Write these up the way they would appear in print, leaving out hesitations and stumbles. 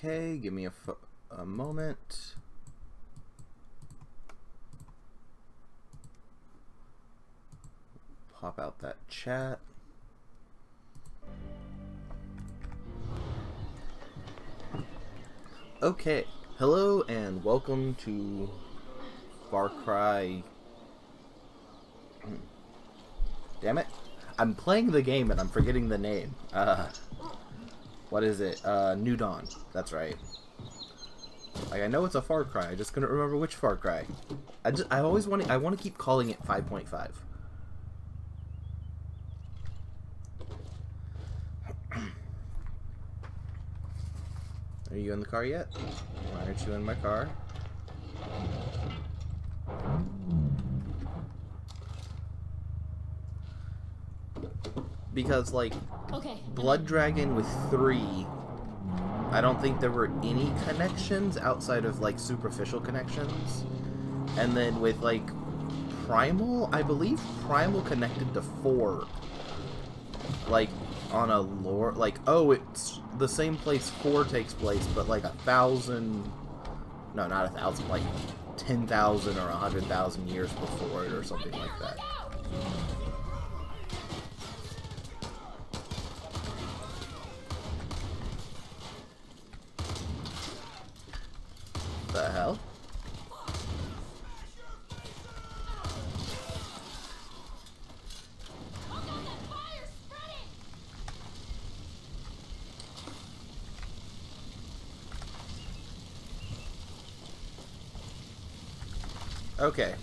Okay, give me a moment. Pop out that chat. Okay, hello and welcome to Far Cry. Damn it. I'm playing the game and I'm forgetting the name. What is it? New Dawn. That's right. Like, I know it's a Far Cry, I just couldn't remember which Far Cry. I want to keep calling it 5.5. Are you in the car yet? Why aren't you in my car? Because, like, okay, Blood Dragon with 3, I don't think there were any connections outside of, like, superficial connections. And then with, like, Primal, I believe Primal connected to 4. Like, on a lore, like, oh, it's the same place 4 takes place, but like 1,000, no, not 1,000, like 10,000 or 100,000 years before it or something like that. The hell? Okay.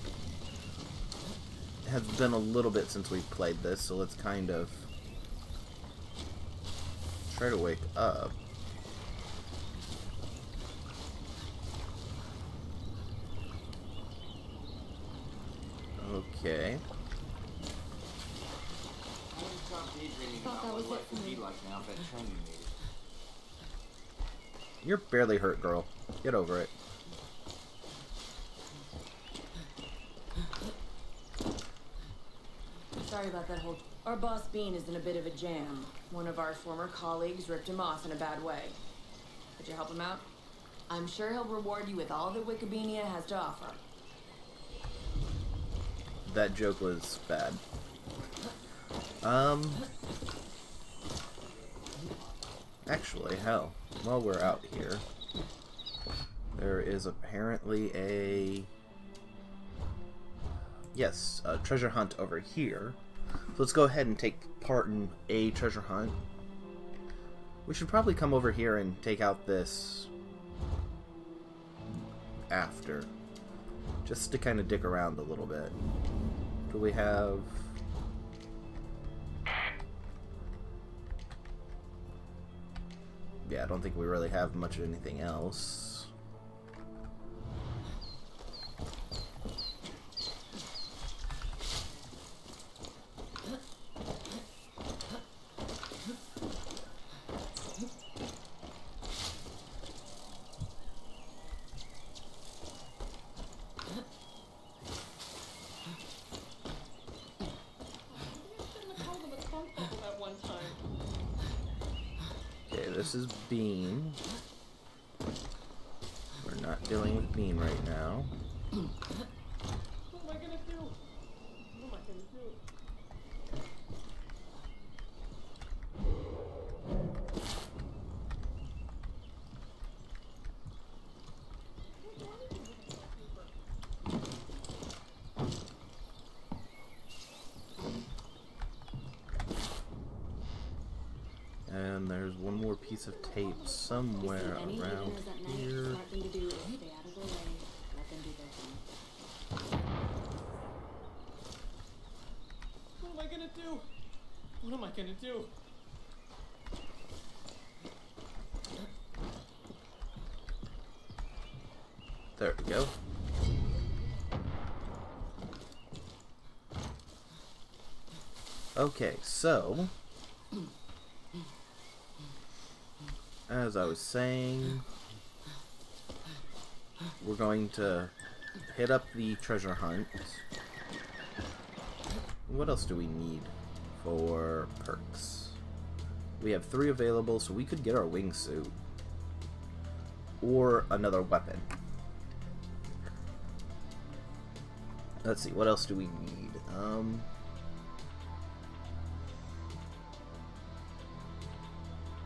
It has been a little bit since we've played this, so let's kind of try to wake up. Okay. You're barely hurt, girl. Get over it. Sorry about that whole... Our boss Bean is in a bit of a jam. One of our former colleagues ripped him off in a bad way. Could you help him out? I'm sure he'll reward you with all that Wikibeania has to offer. That joke was bad. Actually, hell, while we're out here, there is apparently a... Yes, a treasure hunt over here. So let's go ahead and take part in a treasure hunt. We should probably come over here and take out this after. Just to kind of dick around a little bit. Do we have... Yeah, I don't think we really have much of anything else. This is Bean. We're not dealing with Bean right now. What am I gonna do? What am I gonna do? And there's one more piece of tape somewhere around here. What am I gonna do? What am I gonna do? There we go. Okay, so... As I was saying, we're going to hit up the treasure hunt. What else do we need for perks? We have 3 available, so we could get our wingsuit. or another weapon. Let's see, what else do we need?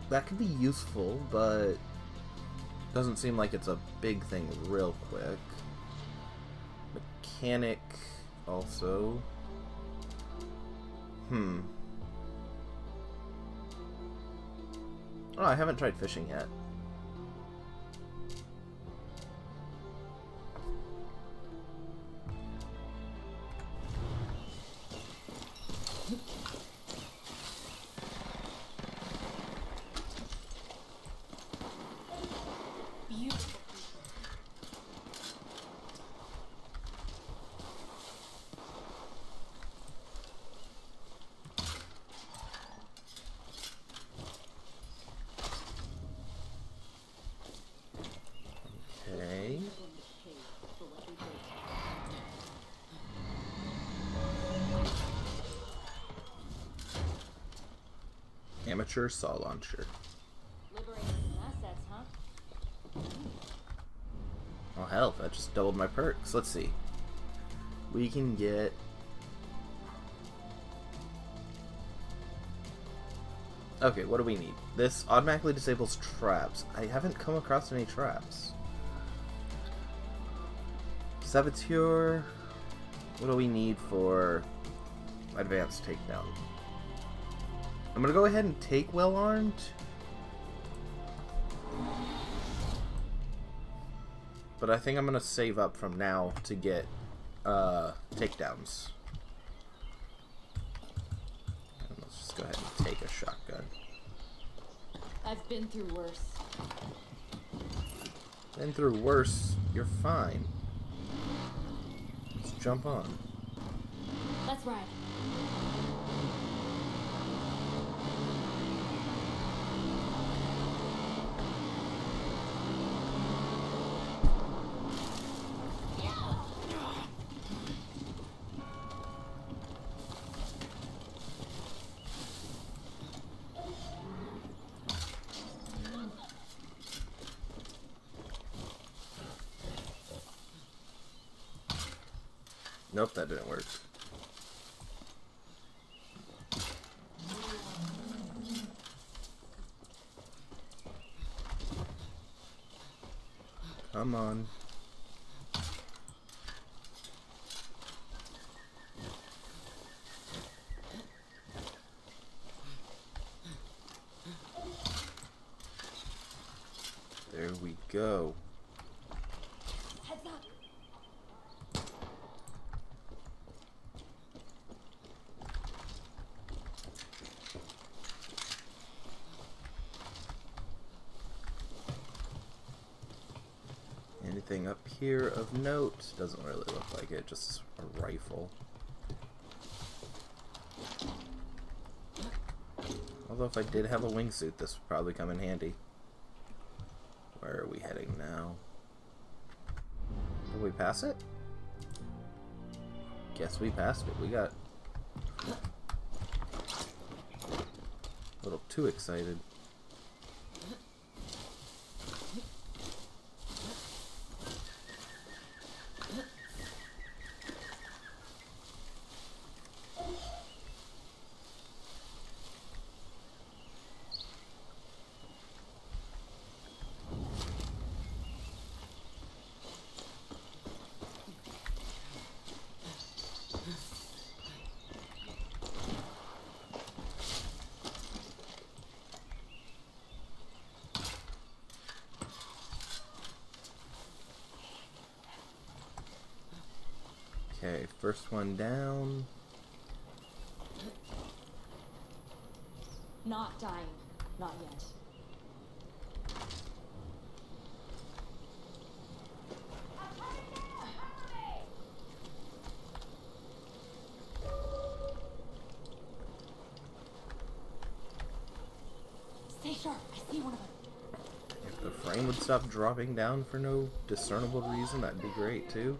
That could be useful, but doesn't seem like it's a big thing real quick. Mechanic also. Oh, I haven't tried fishing yet. Amateur saw launcher. Assets, huh? Oh hell, that just doubled my perks. Let's see. We can get... Okay, what do we need? This automatically disables traps. I haven't come across any traps. Saboteur. What do we need for advanced takedown? I'm gonna go ahead and take well armed. But I think I'm gonna save up from now to get takedowns. And let's just go ahead and take a shotgun. I've been through worse. Been through worse, you're fine. Let's jump on. Let's ride. Nope, that didn't work. Come on. There we go. Heads up. Anything up here of note? Doesn't really look like it, just a rifle. Although if I did have a wingsuit, this would probably come in handy. Where are we heading now? Did we pass it? Guess we passed it. We got a little too excited. Okay, first one down. Not dying. Not yet. Stay sharp. I see one of them. If the frame would stop dropping down for no discernible reason, that'd be great too.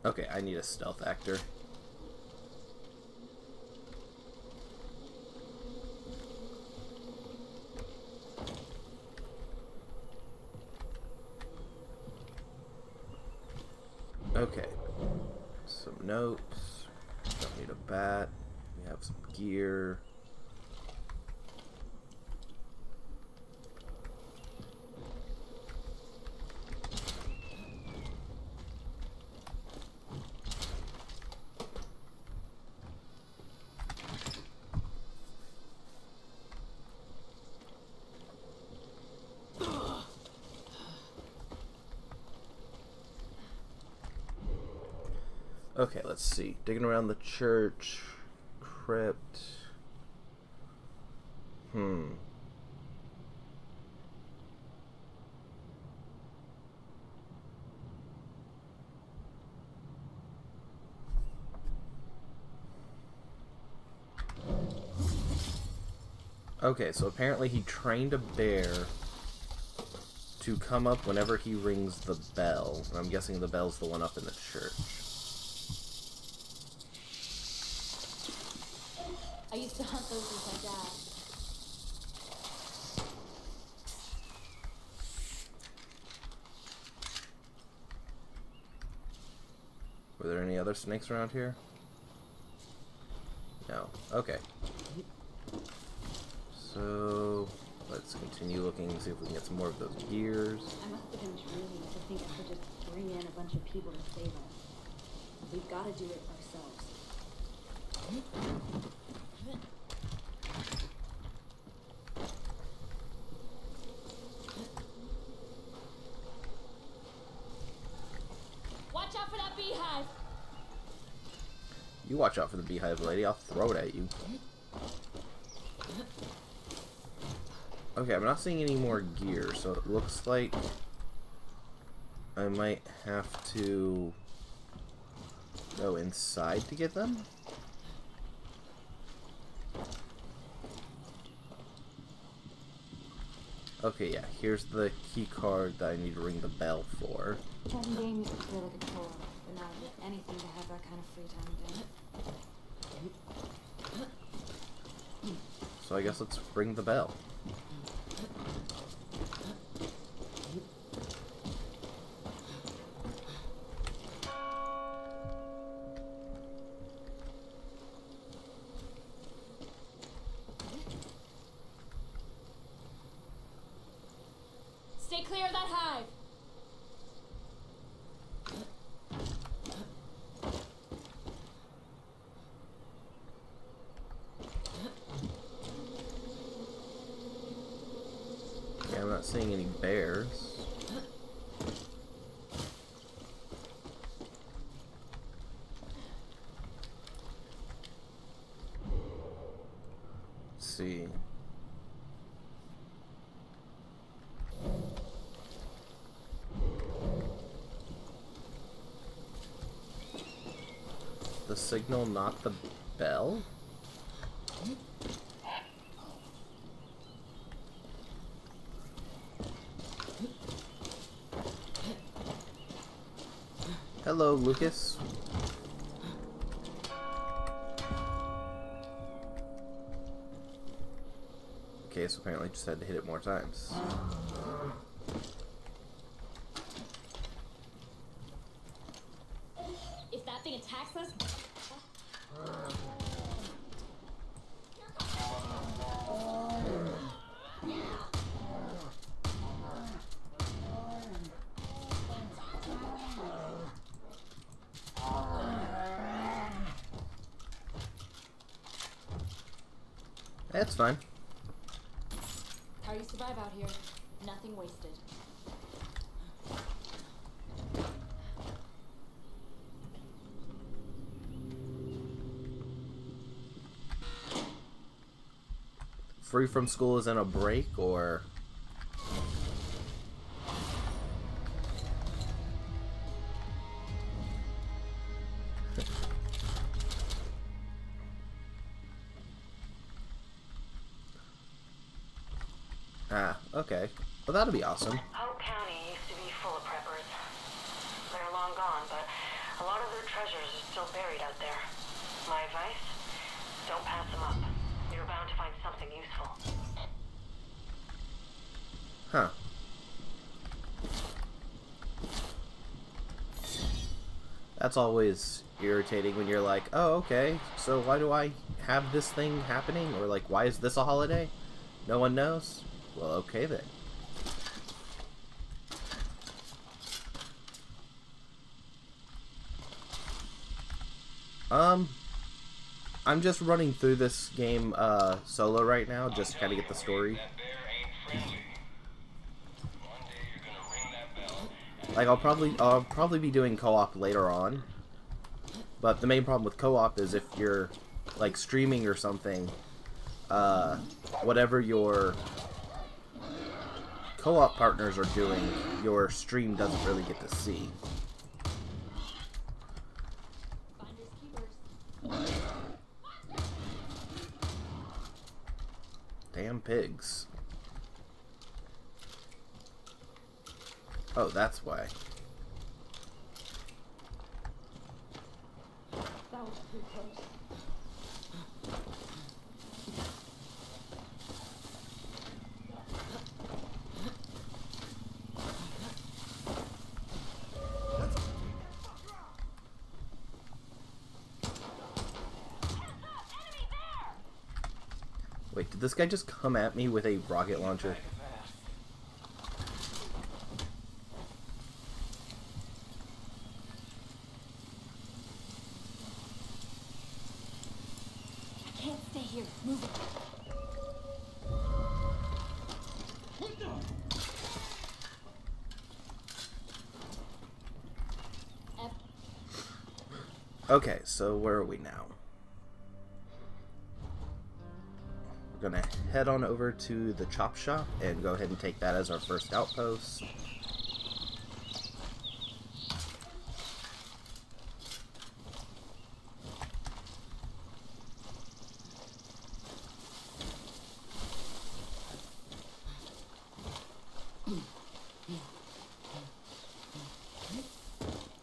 Okay, I need a stealth actor. Okay. Some notes. Don't need a bat. We have some gear. Okay, let's see. Digging around the church, crypt. Okay, so apparently he trained a bear to come up whenever he rings the bell. And I'm guessing the bell's the one up in the church. I used to hunt those with my dad. Were there any other snakes around here? No. Okay. So, let's continue looking and see if we can get some more of those gears. I must have been dreaming to think I could just bring in a bunch of people to save us. We've got to do it ourselves. Watch out for that beehive! You watch out for the beehive, lady. I'll throw it at you. Okay, I'm not seeing any more gear, so it looks like I might have to go inside to get them. Okay, yeah, here's the key card that I need to ring the bell for. Chatting game used to feel like a chore, but now I do anything to have that kind of free time again. So I guess let's ring the bell. Stay clear of that hive! Yeah, I'm not seeing any bears. Let's see. The signal, not the bell? Hello, Lucas. Okay, so apparently just had to hit it more times. If that thing attacks us... That's fine. How do you survive out here? Nothing wasted. Free from school is in a break, or... Ah, okay. Well, that'll be awesome. Hope County used to be full of preppers. They're long gone, but a lot of their treasures are still buried out there. My advice? Don't pass them up. You're bound to find something useful. Huh. That's always irritating when you're like, oh, okay, so why do I have this thing happening? Or like, why is this a holiday? No one knows? Well, okay then. I'm just running through this game solo right now, just to kind of get the story. Like I'll probably be doing co-op later on. But the main problem with co-op is if you're like streaming or something, whatever your co-op partners are doing, your stream doesn't really get to see. Damn pigs. Oh, that's why. That was too close. Wait, did this guy just come at me with a rocket launcher? I can't stay here. Move it. Okay, so where are we now? We're gonna head on over to the chop shop and go ahead and take that as our first outpost.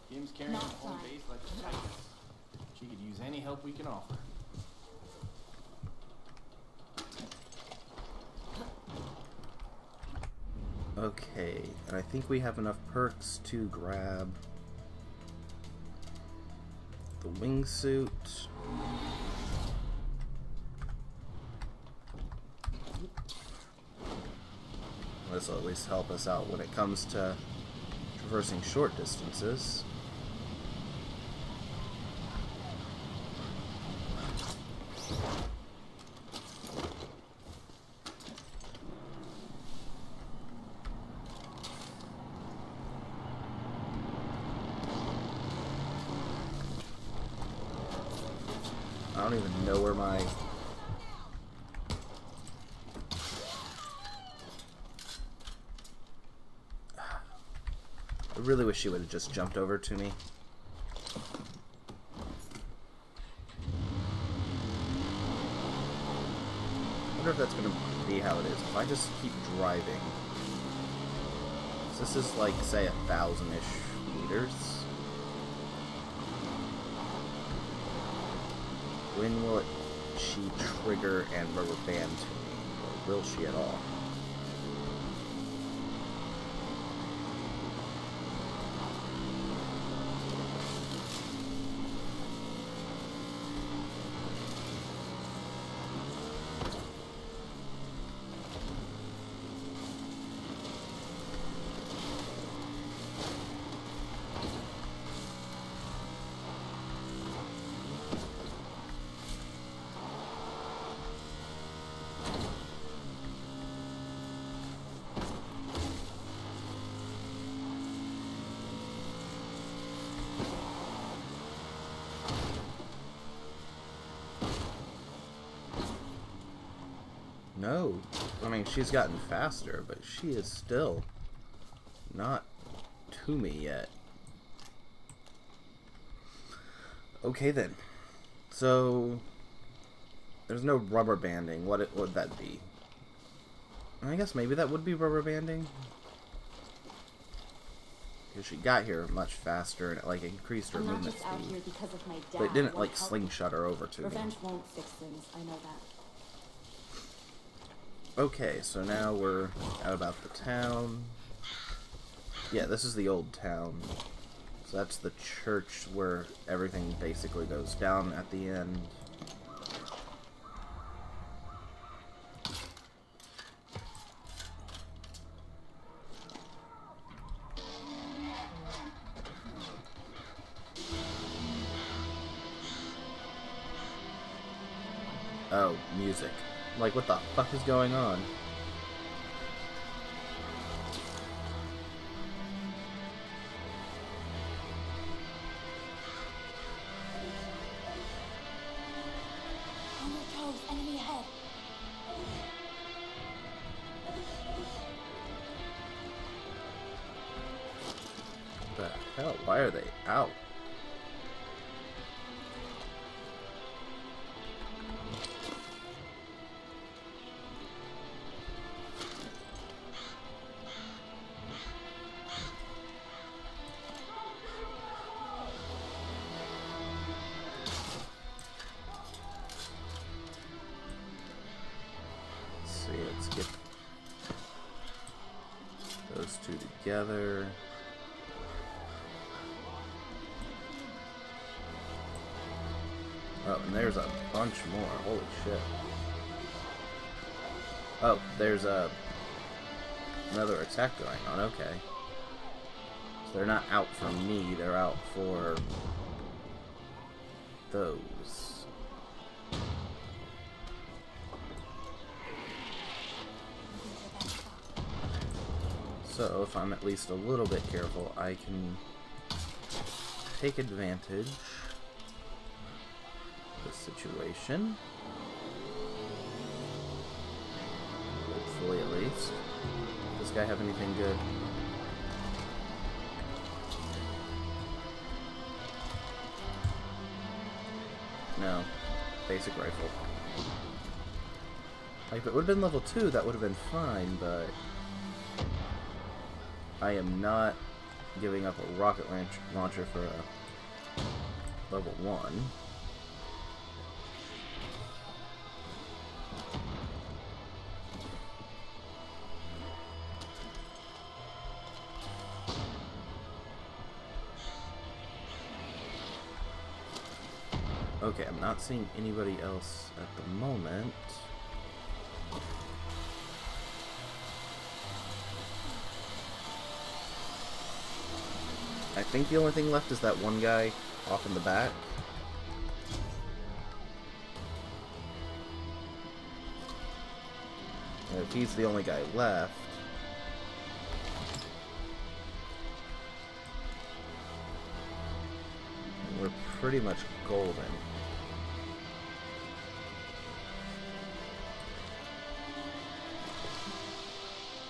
Kim's carrying a home base like a tiger. She could use any help we can offer. Okay, and I think we have enough perks to grab the wingsuit. This will at least help us out when it comes to traversing short distances. I don't even know where my... I really wish she would have just jumped over to me. I wonder if that's going to be how it is. If I just keep driving... So this is like, say, 1,000-ish meters. When will she trigger and rubber band to me? Or will she at all? No. I mean, she's gotten faster, but she is still not to me yet. Okay then. So there's no rubber banding. What would that be? I guess maybe that would be rubber banding. Because she got here much faster and it like increased her movement just out speed. here because of my dad. But it didn't like Won't help. slingshot her over to me. Revenge won't fix things. I know that. Okay, so now we're out about the town. Yeah, this is the old town. So that's the church where everything basically goes down at the end. Oh, music. Like, what the fuck is going on? On your toes, enemy ahead. What the hell? Why are they out? Let's get those two together. Oh, and there's a bunch more. Holy shit. Oh, there's another attack going on. Okay. So they're not out for me, they're out for those. So, if I'm at least a little bit careful, I can take advantage of the situation. Hopefully, at least. Does this guy have anything good? No. Basic rifle. Like, if it would have been level 2, that would have been fine, but I am not giving up a rocket launcher for a level 1. Okay, I'm not seeing anybody else at the moment. I think the only thing left is that one guy off in the back. And if he's the only guy left, we're pretty much golden.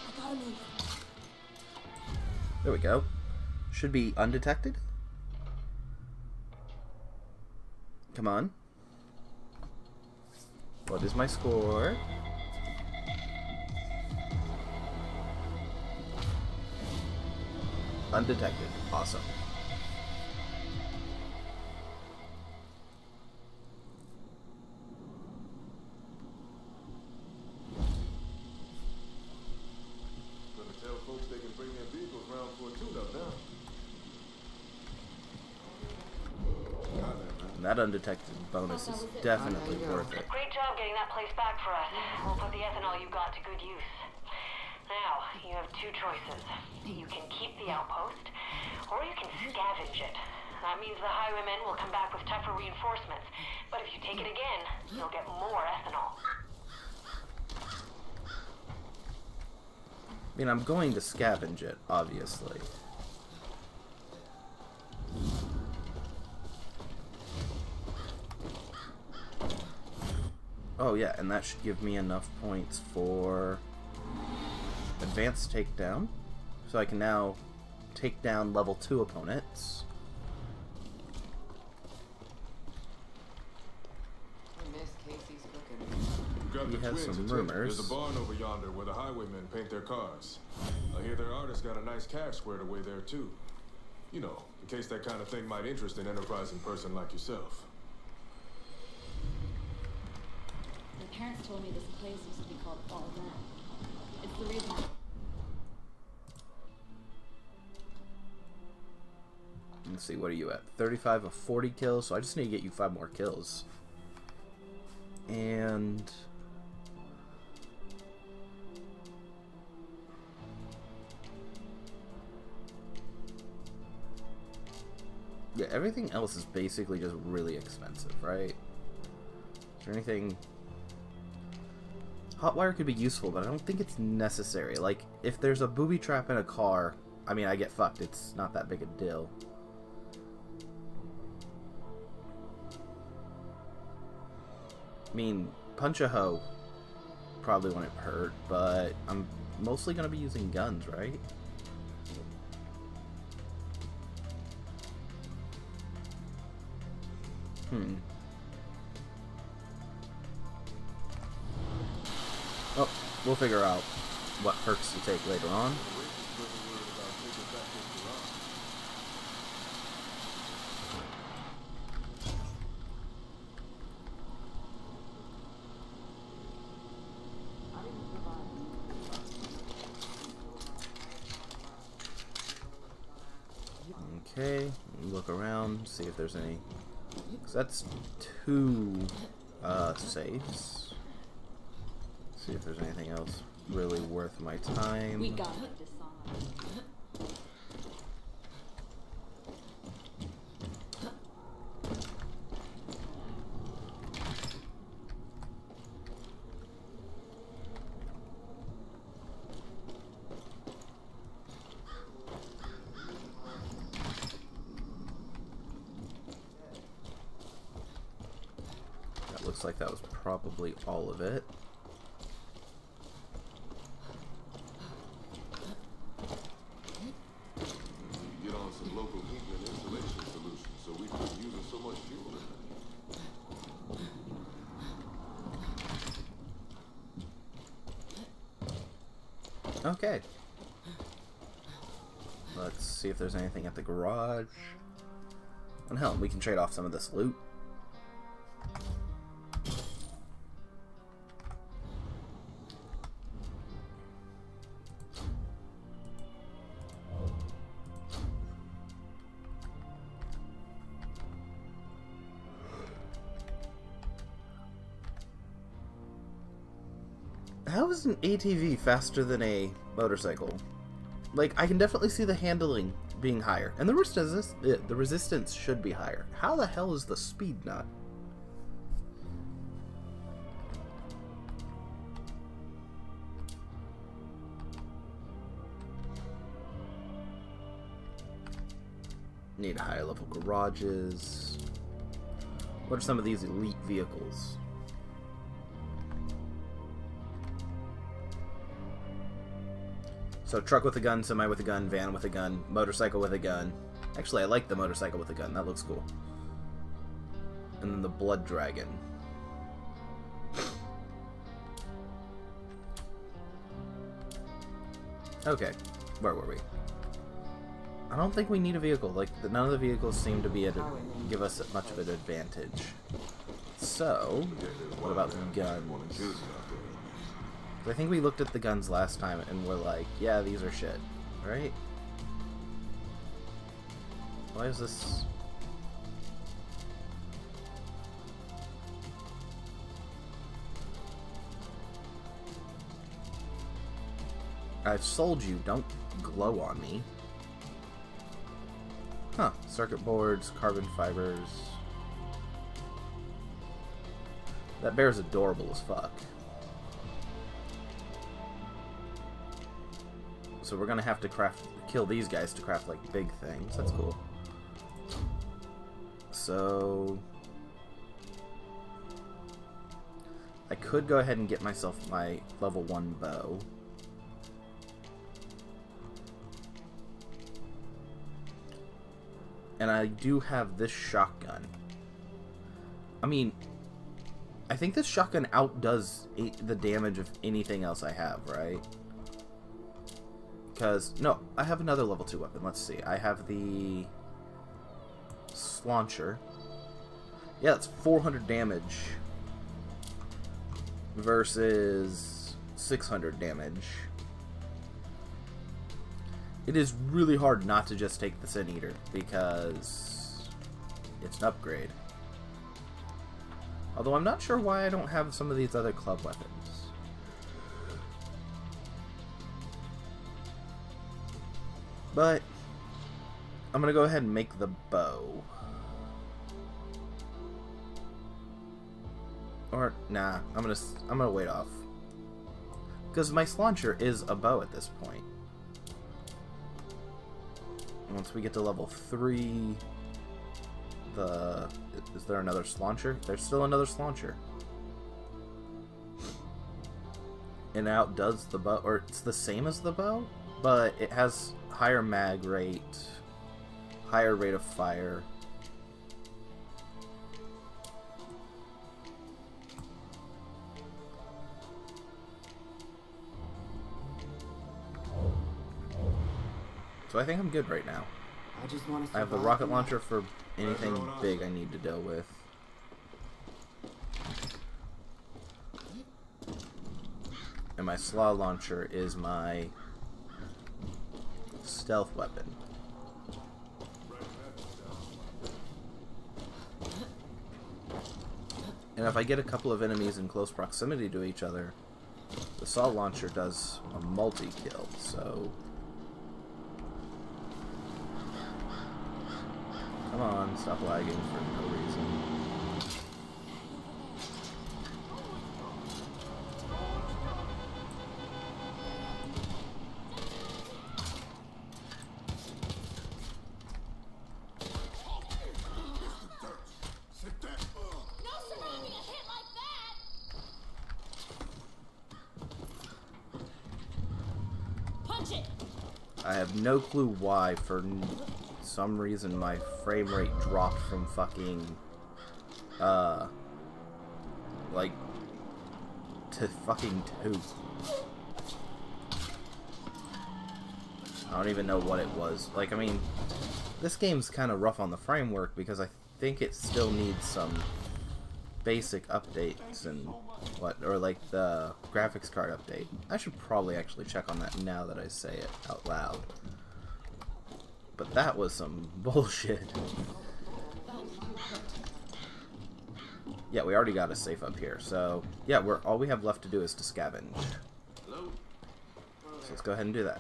I gotta move. There we go. Should be undetected. Come on. What is my score? Undetected. Awesome. Gonna tell folks they can bring their vehicles round for a tune-up now. And that undetected bonus is definitely worth it. Great job getting that place back for us. We'll put the ethanol you got to good use. Now, you have two choices. You can keep the outpost, or you can scavenge it. That means the highwaymen will come back with tougher reinforcements. But if you take it again, you'll get more ethanol. I mean, I'm going to scavenge it, obviously. Oh yeah, and that should give me enough points for advanced takedown. So I can now take down level 2 opponents. I miss Casey's cooking. Grab He the has twins some and check. rumors. There's a barn over yonder where the highwaymen paint their cars. I hear their artist got a nice cache squared away there too. You know, in case that kind of thing might interest an enterprising person like yourself. My parents told me this place used to be called All That. It's the reason. Let's see, what are you at? 35 of 40 kills, so I just need to get you 5 more kills. And... yeah, everything else is basically just really expensive, right? Is there anything... Hotwire could be useful, but I don't think it's necessary. Like, if there's a booby trap in a car, I mean, I get fucked. It's not that big a deal. I mean, punch a hoe probably wouldn't hurt, but I'm mostly going to be using guns, right? Oh, we'll figure out what perks to take later on. Okay, look around, see if there's any. Cause that's 2 safes. See if there's anything else really worth my time. We got to decide. That looks like that was probably all of it. Okay. Let's see if there's anything at the garage. And hell, we can trade off some of this loot. How is an ATV faster than a motorcycle? Like, I can definitely see the handling being higher, and the resistance should be higher. How the hell is the speed not? Need higher level garages. What are some of these elite vehicles? So truck with a gun, semi with a gun, van with a gun, motorcycle with a gun. Actually, I like the motorcycle with a gun. That looks cool. And then the Blood Dragon. Okay, where were we? I don't think we need a vehicle. Like, none of the vehicles seem to be able to give us much of an advantage. So, what about guns? I think we looked at the guns last time and we're like, yeah, these are shit, right? Why is this? I've sold you, don't glow on me. Huh, circuit boards, carbon fibers. That bear's adorable as fuck. So we're gonna have to kill these guys to craft like big things. That's cool. So I could go ahead and get myself my level 1 bow. And I do have this shotgun. I mean, I think this shotgun outdoes the damage of anything else I have, right? Because, no, I have another level 2 weapon. Let's see. I have the Slauncher. Yeah, it's 400 damage versus 600 damage. It is really hard not to just take the Sin Eater, because it's an upgrade. Although I'm not sure why I don't have some of these other club weapons. But I'm gonna go ahead and make the bow. Or nah, I'm gonna wait off. Because my launcher is a bow at this point. Once we get to level 3, is there another launcher? There's still another launcher. And it outdoes the bow, or it's the same as the bow, but it has higher mag rate, higher rate of fire. So I think I'm good right now. I just want to I have the rocket launcher for anything big I need to deal with. And my slaw launcher is my stealth weapon. And if I get a couple of enemies in close proximity to each other, the saw launcher does a multi-kill, so... Come on, stop lagging for no reason. I have no clue why, for some reason my frame rate dropped from fucking, like, to fucking 2. I don't even know what it was. Like, I mean, this game's kind of rough on the framework because I think it still needs some basic updates and what, or like the graphics card update. I should probably actually check on that now that I say it out loud. But that was some bullshit. Yeah, we already got a safe up here, so yeah, all we have left to do is to scavenge. So let's go ahead and do that.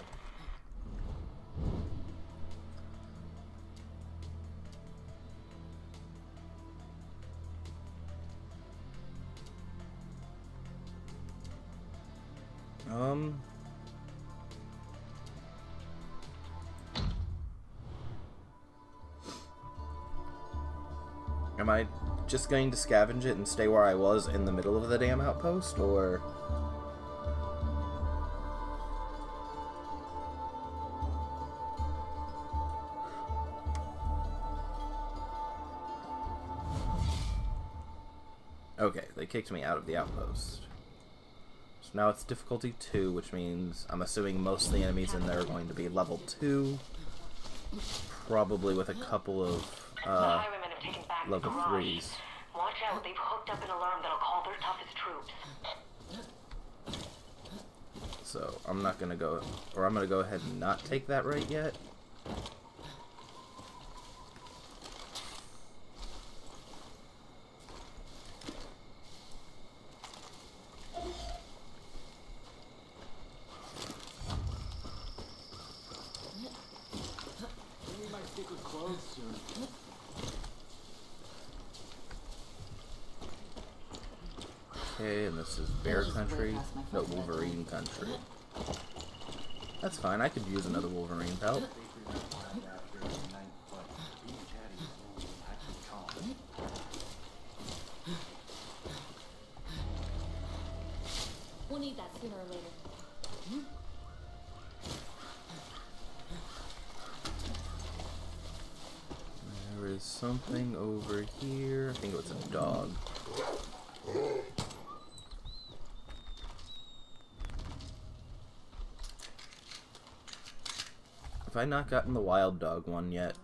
Am I just going to scavenge it and stay where I was in the middle of the damn outpost, or... Okay, they kicked me out of the outpost. So now it's difficulty 2, which means I'm assuming most of the enemies in there are going to be level 2. Probably with a couple of level 3s. Watch out, they've hooked up an alarm that'll call their toughest troops. So I'm not gonna go, or I'm gonna go ahead and not take that right yet. Okay, and this is bear country. No, Wolverine country. That's fine, I could use another Wolverine pelt. We'll need that sooner or later. There is something over here. I think it was a dog. Have I not gotten the wild dog one yet?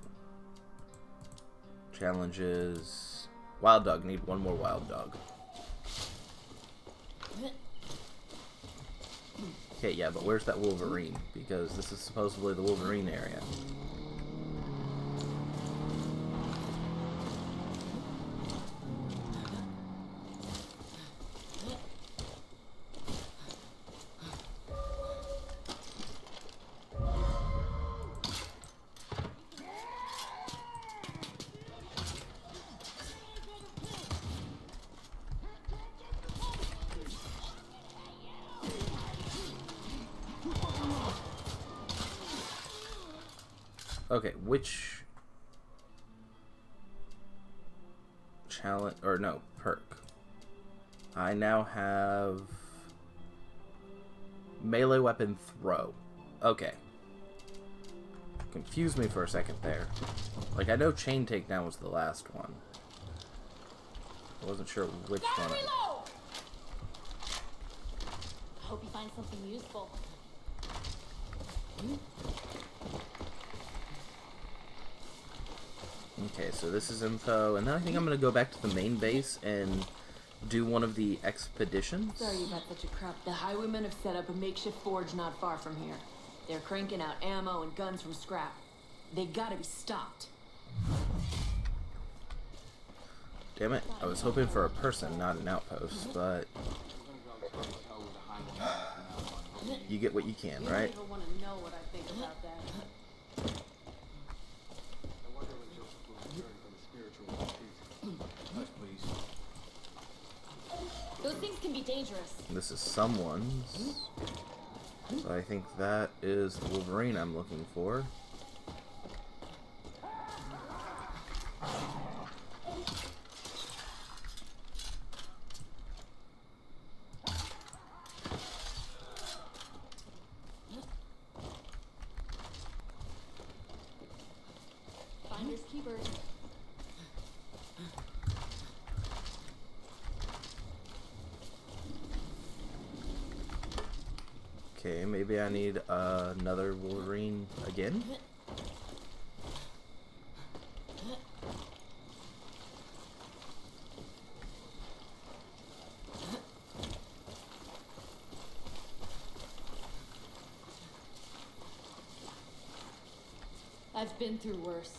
Challenges. Wild dog, need one more wild dog. Okay, yeah, but where's that Wolverine? Because this is supposedly the Wolverine area. Okay, which challenge, or no, perk? I now have melee weapon throw. Okay. Confused me for a second there. Like, I know chain takedown was the last one. I wasn't sure which one. I hope you find something useful. Okay, so this is info, and then I think I'm going to go back to the main base and do one of the expeditions. Sorry you got such a crap. The highwaymen have set up a makeshift forge not far from here. They're cranking out ammo and guns from scrap. They gotta be stopped. Damn it, I was hoping for a person, not an outpost, but you get what you can, right? You don't even want to know what I think about that. Those things can be dangerous. This is someone's. So I think that is the Wolverine I'm looking for. Finders keepers. Okay, maybe I need another Wolverine again. I've been through worse.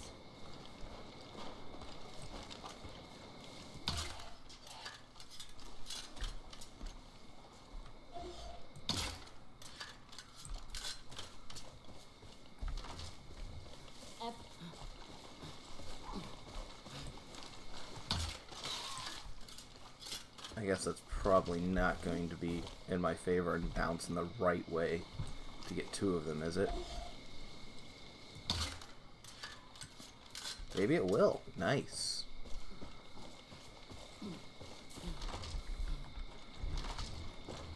I guess that's probably not going to be in my favor and bounce in the right way to get two of them, is it? Maybe it will. Nice.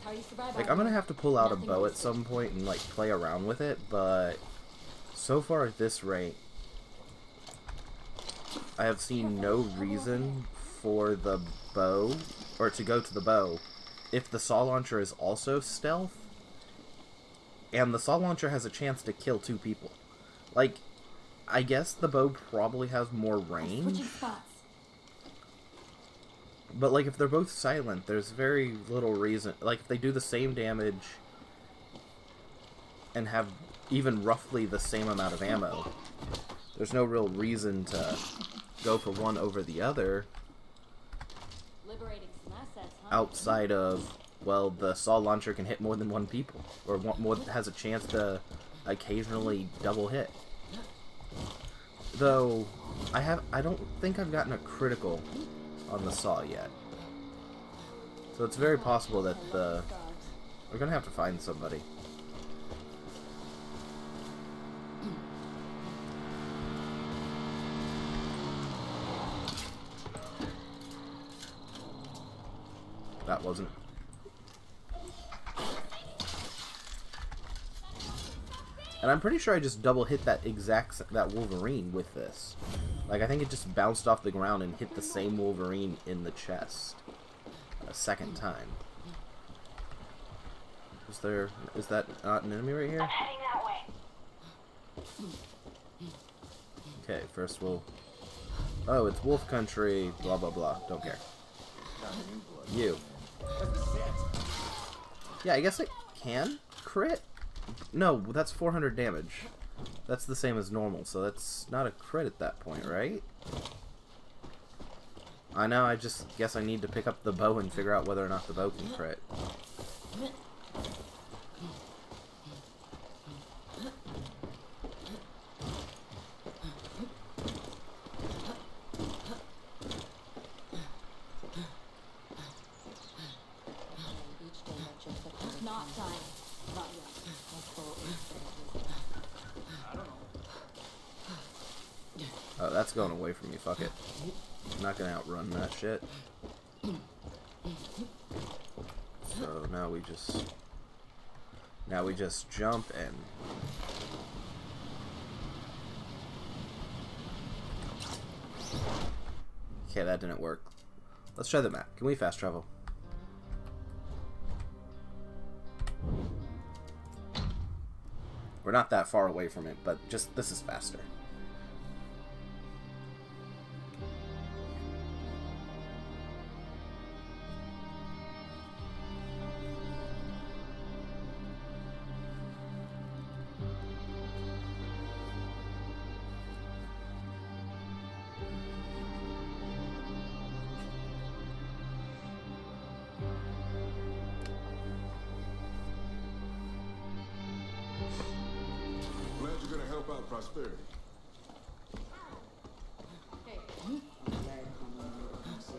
How you survive? Like, I'm gonna have to pull out a bow at some point and, like, play around with it, but so far at this rate, I have seen no reason for the bow, or to go to the bow, if the saw launcher is also stealth, and the saw launcher has a chance to kill two people. Like, I guess the bow probably has more range, Switching spots. but, like, if they're both silent, there's very little reason. Like, if they do the same damage and have even roughly the same amount of ammo, there's no real reason to go for one over the other. Liberating some assets, huh? Outside of, well, the saw launcher can hit more than one people, or has a chance to occasionally double hit. Though, I don't think I've gotten a critical on the saw yet. So it's very possible that we're gonna have to find somebody. That wasn't. And I'm pretty sure I just double hit that Wolverine with this. Like, I think it just bounced off the ground and hit the same Wolverine in the chest a second time. Is that not an enemy right here? I'm heading that way. Okay, first we'll... Oh, it's Wolf Country, blah blah blah, don't care. You. Yeah, I guess I can crit? No, that's 400 damage. That's the same as normal, so that's not a crit at that point, right? I know, I just guess I need to pick up the bow and figure out whether or not the bow can crit. It's not time. Not yet. Oh, that's going away from me, fuck it. I'm not gonna outrun that shit. So now we just jump and okay, that didn't work. Let's try the map. Can we fast travel? We're not that far away from it, but just this is faster. Glad you're gonna help out Prosperity. I'm glad Carmine made it home safe.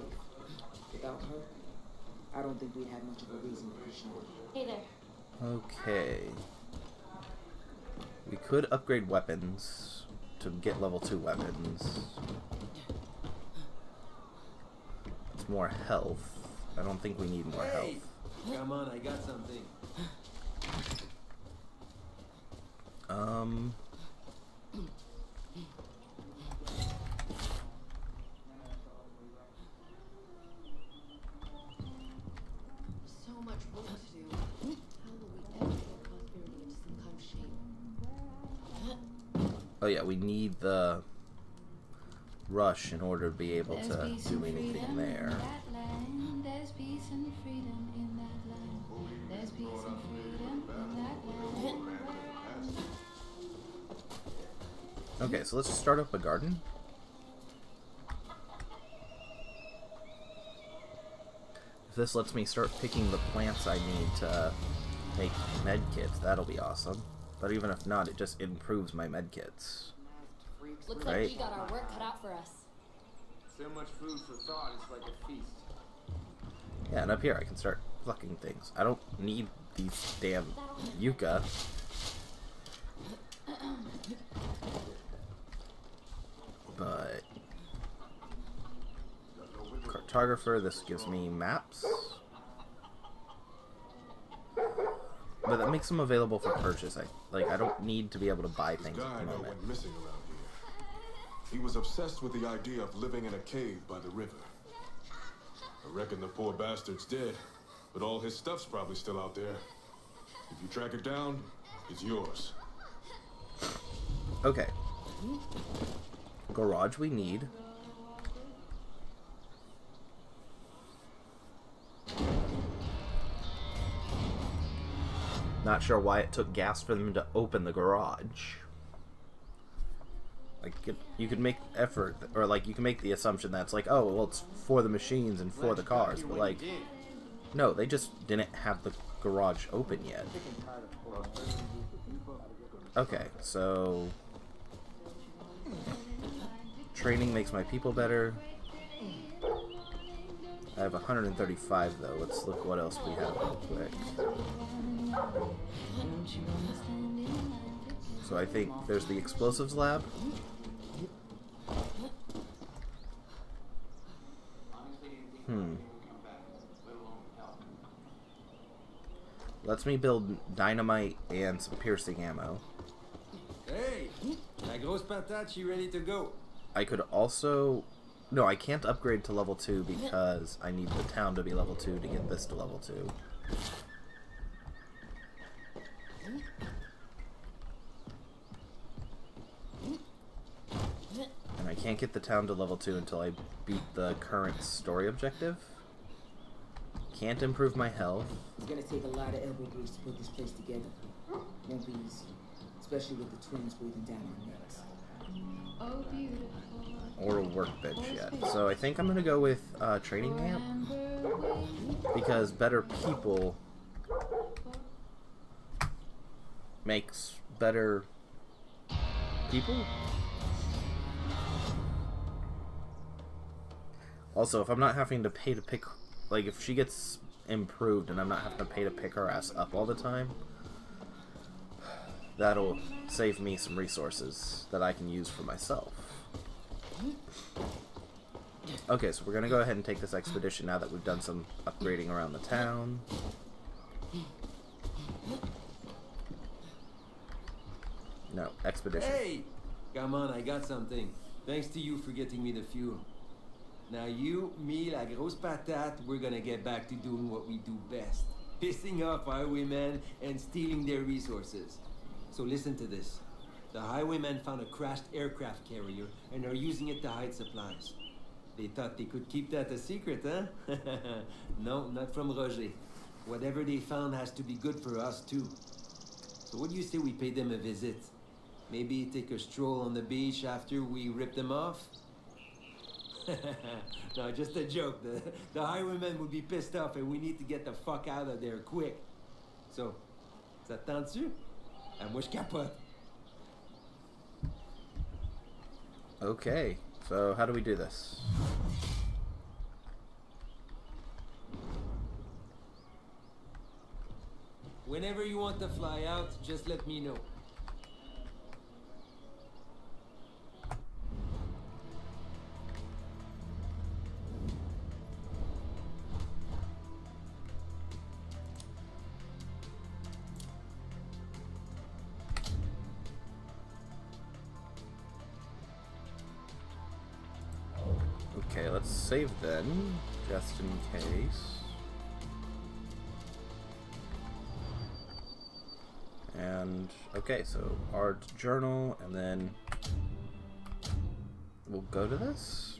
Without her, I don't think we'd have much of a reason to push on. Hey there. Okay. We could upgrade weapons to get level 2 weapons. It's more health. I don't think we need more health. Come on, I got something. So much work to do. How will we ever get Prosperity into some kind of shape? Oh yeah, we need the rush in order to be able to do anything there. There's peace and freedom in that land. There's peace and freedom in that land. Okay, so let's start up a garden. If this lets me start picking the plants I need to make med kits, that'll be awesome. But even if not, it just improves my med kits. Looks Right. like we got our work cut out for us. So much food for thought, it's like a feast. Yeah, and up here I can start plucking things. I don't need these damn yucca. But cartographer, this gives me maps. But that makes them available for purchase. I don't need to be able to buy This things guy at I the know moment. went missing around here. He was obsessed with the idea of living in a cave by the river. I reckon the poor bastard's dead, but all his stuff's probably still out there. If you track it down, it's yours. Okay. Garage we need. Not sure why it took gas for them to open the garage. Like, you could make effort, or like, you can make the assumption that's like, oh, well, it's for the machines and for the cars, but like, no, they just didn't have the garage open yet. Okay, so training makes my people better. I have 135 though. Let's look what else we have real quick. So I think there's the explosives lab. Lets me build dynamite and some piercing ammo. Hey, la grosse patate, she ready to go. I could also... No, I can't upgrade to level 2 because I need the town to be level 2 to get this to level 2. And I can't get the town to level 2 until I beat the current story objective. Can't improve my health. It's gonna take a lot of elbow grease to put this place together. Won't be easy, especially with the twins breathing down our necks. Oh, beautiful. Or a workbench yet. So I think I'm gonna go with training camp because better people makes better people. Also, if I'm not having to pay to pick, like if she gets improved and I'm not having to pay to pick her ass up all the time, that'll save me some resources that I can use for myself. Okay, so we're gonna go ahead and take this expedition now that we've done some upgrading around the town. No, expedition. Hey! Come on, I got something. Thanks to you for getting me the fuel. Now you, me, la grosse patate, we're gonna get back to doing what we do best. Pissing off highwaymen and stealing their resources. So listen to this. The highwaymen found a crashed aircraft carrier and are using it to hide supplies. They thought they could keep that a secret, huh? No, not from Roger. Whatever they found has to be good for us, too. So what do you say we pay them a visit? Maybe take a stroll on the beach after we rip them off? No, just a joke. The highwaymen would be pissed off and we need to get the fuck out of there quick. So, ça te tente-tu? Ah, moi je capote. Okay, so how do we do this? Whenever you want to fly out, just let me know. Okay, let's save then, just in case. And, okay, so art journal, and then we'll go to this.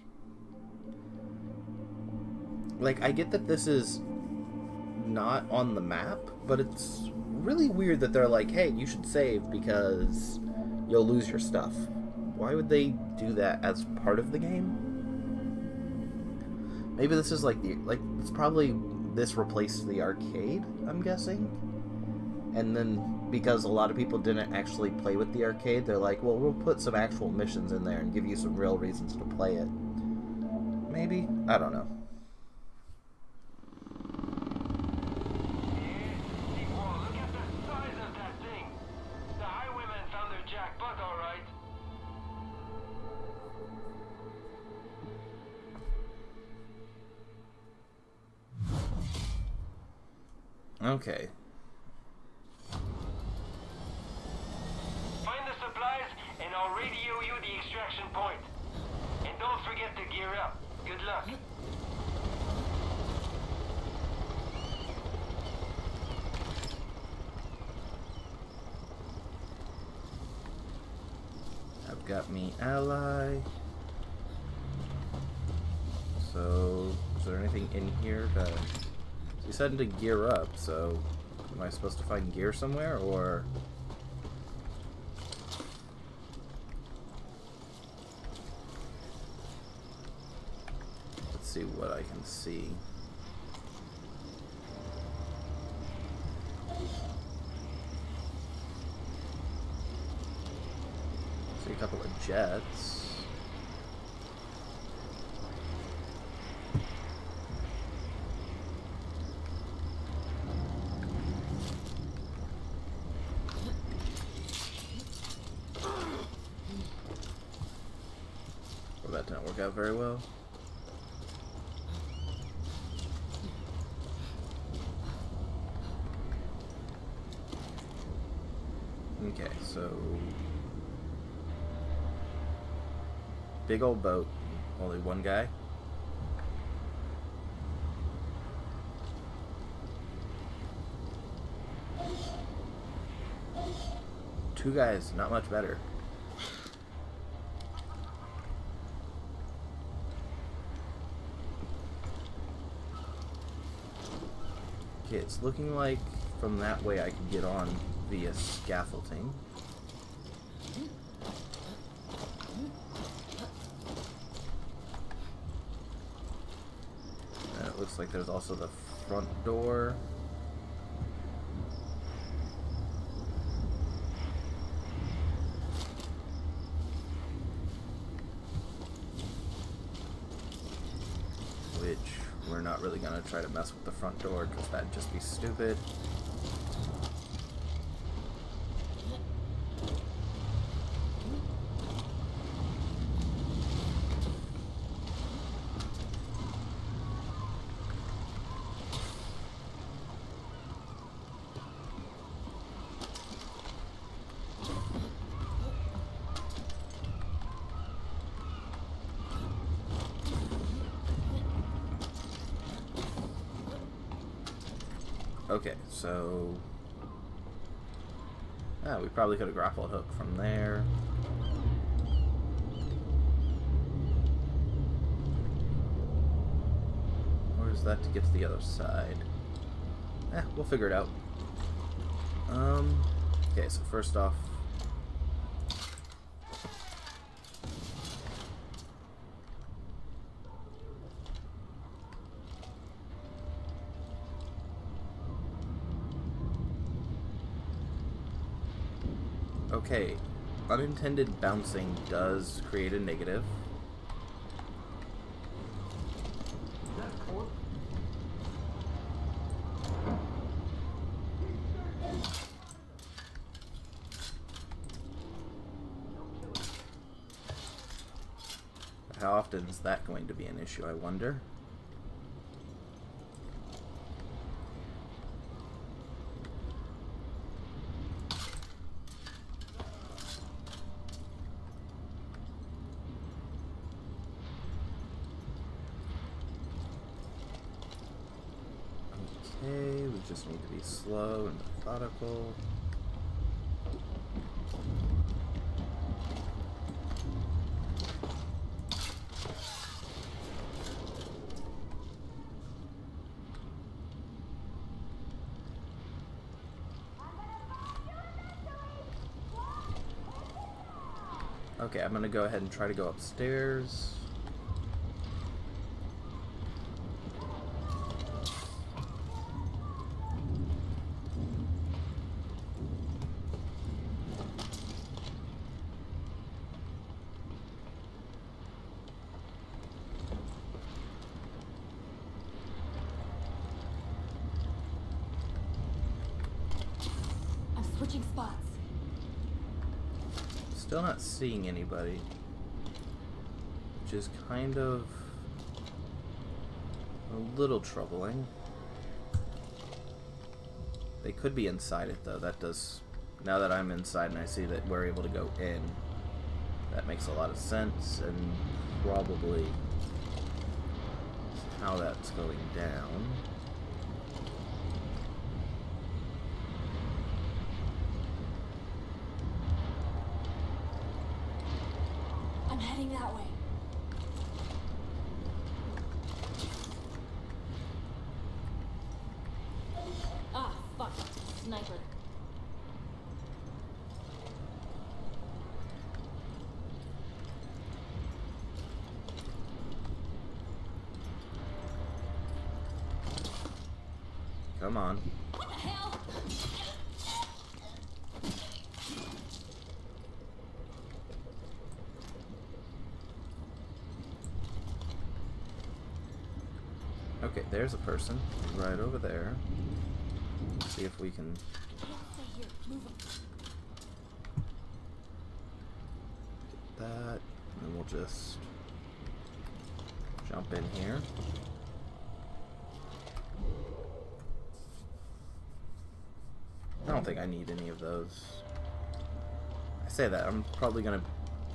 Like, I get that this is not on the map, but it's really weird that they're like, hey, you should save because you'll lose your stuff. Why would they do that as part of the game? Maybe this is like it's probably this replaced the arcade, I'm guessing. And then because a lot of people didn't actually play with the arcade, they're like, well, we'll put some actual missions in there and give you some real reasons to play it. Maybe? I don't know. Look at the size of that thing. The highwaymen found their jackpot, all right. Okay. Find the supplies and I'll radio you the extraction point. And don't forget to gear up. Good luck. I've got me ally. So, is there anything in here to... You said to gear up, so am I supposed to find gear somewhere, or... Let's see what I can see. See a couple of jets. Well, that didn't work out very well. Okay, so big old boat, only one guy. Two guys, not much better. Okay, it's looking like from that way I can get on via scaffolding. And it looks like there's also the front door. Which we're not really gonna try to mess with the front door because that'd just be stupid. Okay, so we probably could have grappled hook from there. Or is that to get to the other side? We'll figure it out. Okay, so first off, okay, unintended bouncing does create a negative. How often is that going to be an issue, I wonder? Okay, we just need to be slow and methodical. Okay, I'm gonna go ahead and try to go upstairs. I'm switching spots. Still not seeing anybody, which is kind of a little troubling. They could be inside it though. That does, now that I'm inside and I see that we're able to go in, that makes a lot of sense and probably how that's going down. I'm heading that way. Ah, fuck. Sniper. Come on. What the hell? Okay, there's a person right over there. Let's see if we can. Stay here. Move him. Get that, and then we'll just jump in here. I don't think I need any of those. I say that, I'm probably gonna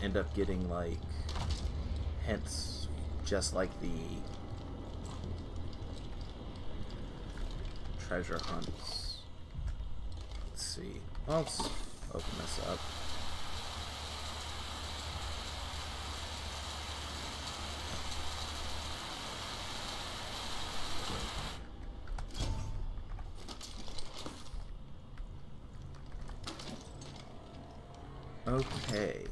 end up getting like hints just like the treasure hunts. Let's see. Well, let's open this up. Okay.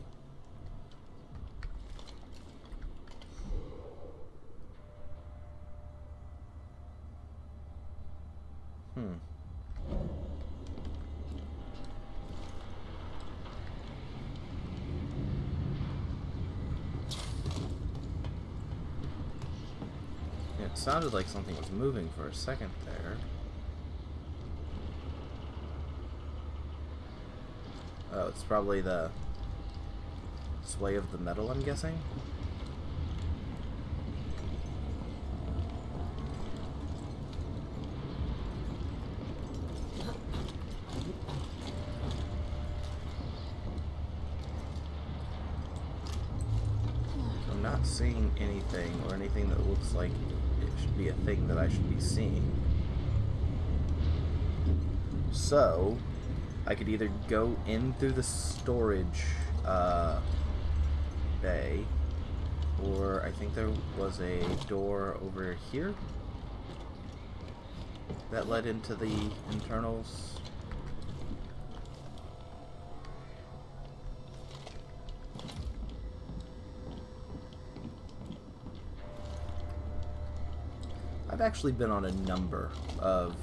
It sounded like something was moving for a second there. Oh, it's probably the sway of the metal, I'm guessing? I'm not seeing anything or anything that looks like it should be a thing that I should be seeing. So, I could either go in through the storage bay, or I think there was a door over here that led into the internals. I've actually been on a number of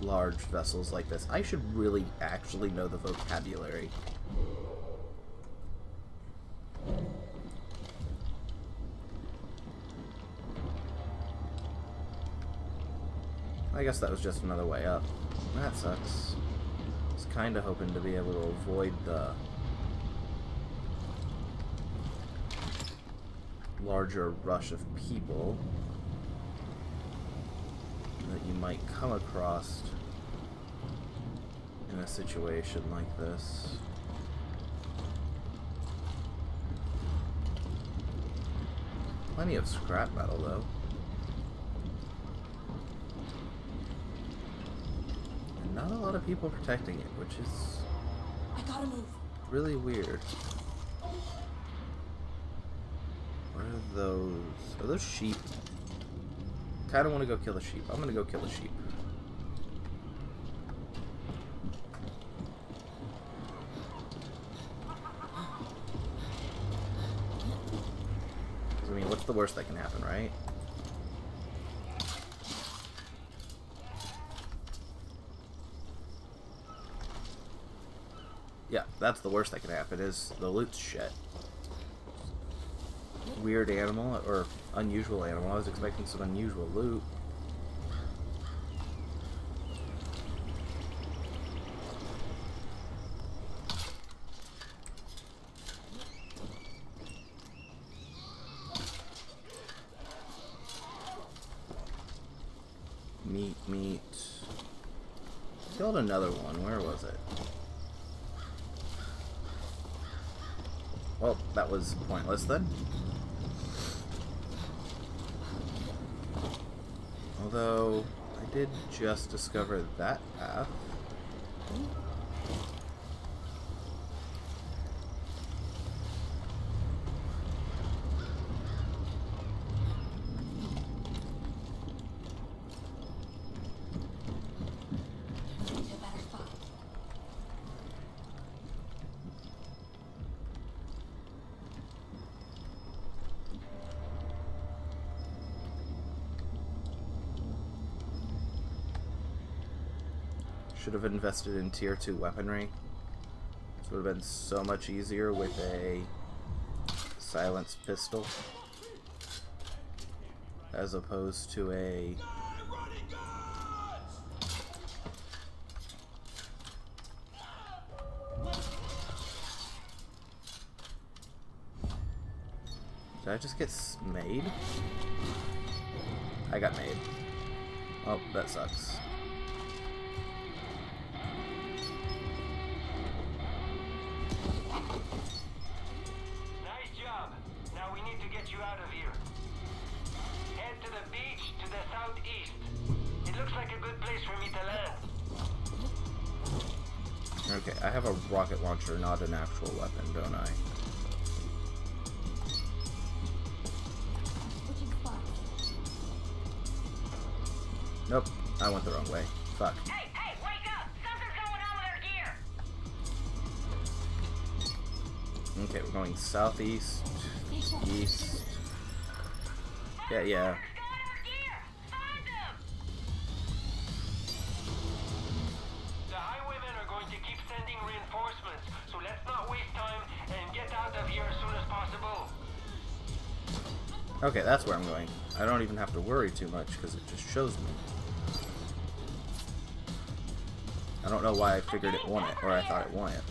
large vessels like this. I should really actually know the vocabulary. I guess that was just another way up. That sucks. I was kind of hoping to be able to avoid the larger rush of people that you might come across in a situation like this. Plenty of scrap metal, though. And not a lot of people protecting it, which is I gotta move. really weird. What are those? Are those sheep? Kinda want to go kill the sheep. I'm gonna go kill the sheep. I mean, what's the worst that can happen, right? Yeah, that's the worst that can happen, is the loot's shit. Weird animal, or unusual animal. I was expecting some unusual loot. Meat. Killed another one. Where was it? Well, that was pointless then. Although, I did just discover that path. Should have invested in tier 2 weaponry. This would have been so much easier with a silenced pistol as opposed to a Did I just get made? I got made. Oh, that sucks. Okay, I have a rocket launcher, not an actual weapon, don't I? Nope, I went the wrong way. Fuck. Hey, wake up! Something's going on with our gear! Okay, we're going southeast, east. Yeah. The highwaymen are going to keep sending reinforcements, so let's not waste time and get out of here as soon as possible. Okay, that's where I'm going. I don't even have to worry too much because it just shows me. I don't know why I figured it won it, or I thought it won it.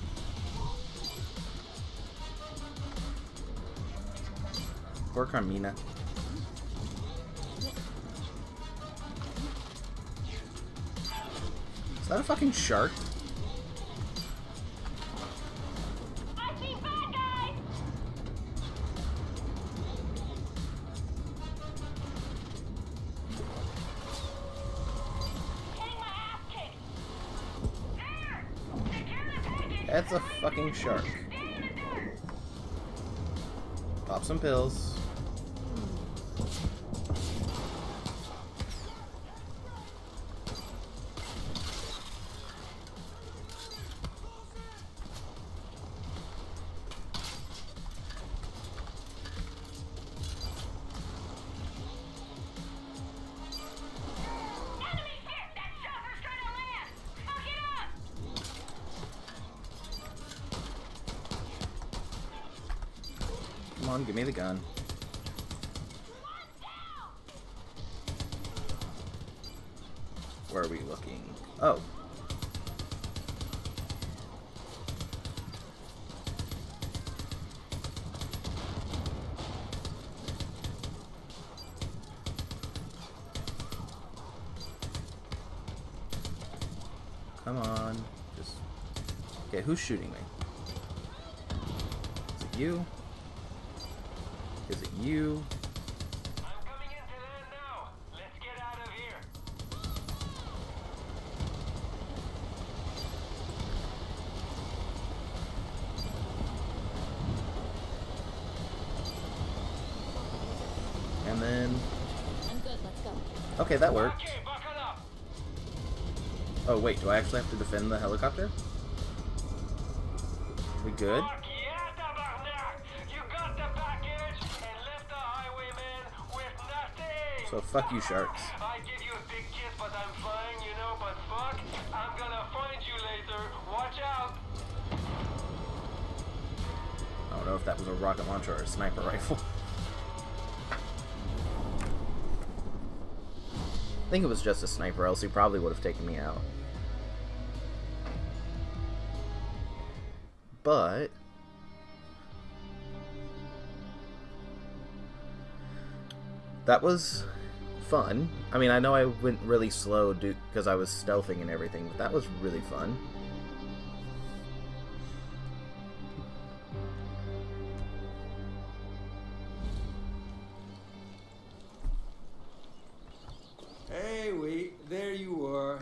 Poor Carmina. Is that a fucking shark? That's a fucking shark. Pop some pills. Come on, give me the gun. Where are we looking? Oh. Come on. Just... Okay, who's shooting me? Is it you? Is it you? I'm coming into land now. Let's get out of here. And then... I'm good, let's go. Okay, that worked. Okay, buckle up. Oh wait, do I actually have to defend the helicopter? We good? Fuck yeah, tabarnak! You got the package and left the highwayman with nothing! So fuck you, sharks. I give you a big kiss, but I'm flying, you know, but fuck, I'm gonna find you later. Watch out! I don't know if that was a rocket launcher or a sniper rifle. I think it was just a sniper, else he probably would have taken me out. But... that was fun. I mean, I know I went really slow because I was stealthing and everything, but that was really fun. Hey, wait, there you are.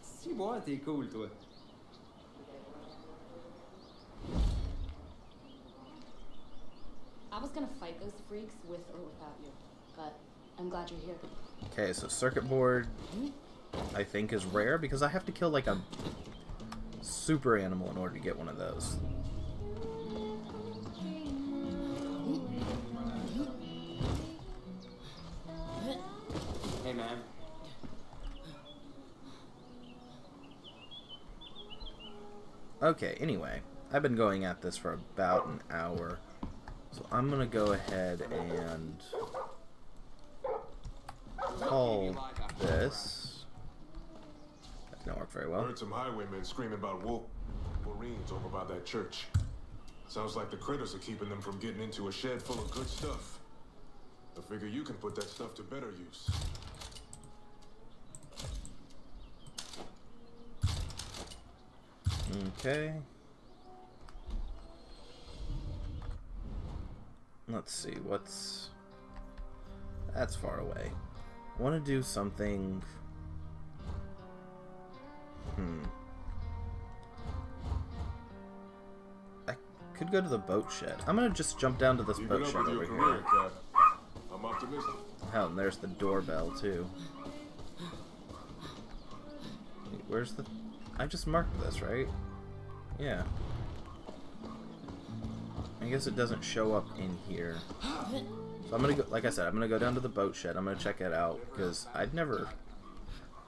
Si moi, t'es cool, toi. I was gonna fight those freaks with or without you, but I'm glad you're here. Okay, so circuit board, I think, is rare because I have to kill like a super animal in order to get one of those. Hey, man. Okay, anyway, I've been going at this for about an hour, so I'm gonna go ahead and call this. That didn't work very well. Heard some highwaymen screaming about Wolverines over by that church. Sounds like the critters are keeping them from getting into a shed full of good stuff. I figure you can put that stuff to better use. Okay. Let's see, what's... That's far away. I want to do something... I could go to the boat shed. I'm gonna just jump down to this boat shed over here. Cap. I'm optimistic. Hell, and there's the doorbell, too. Wait, where's the... I just marked this, right? Yeah. I guess it doesn't show up in here. So I'm gonna go, like I said, I'm gonna go down to the boat shed. I'm gonna check it out, because I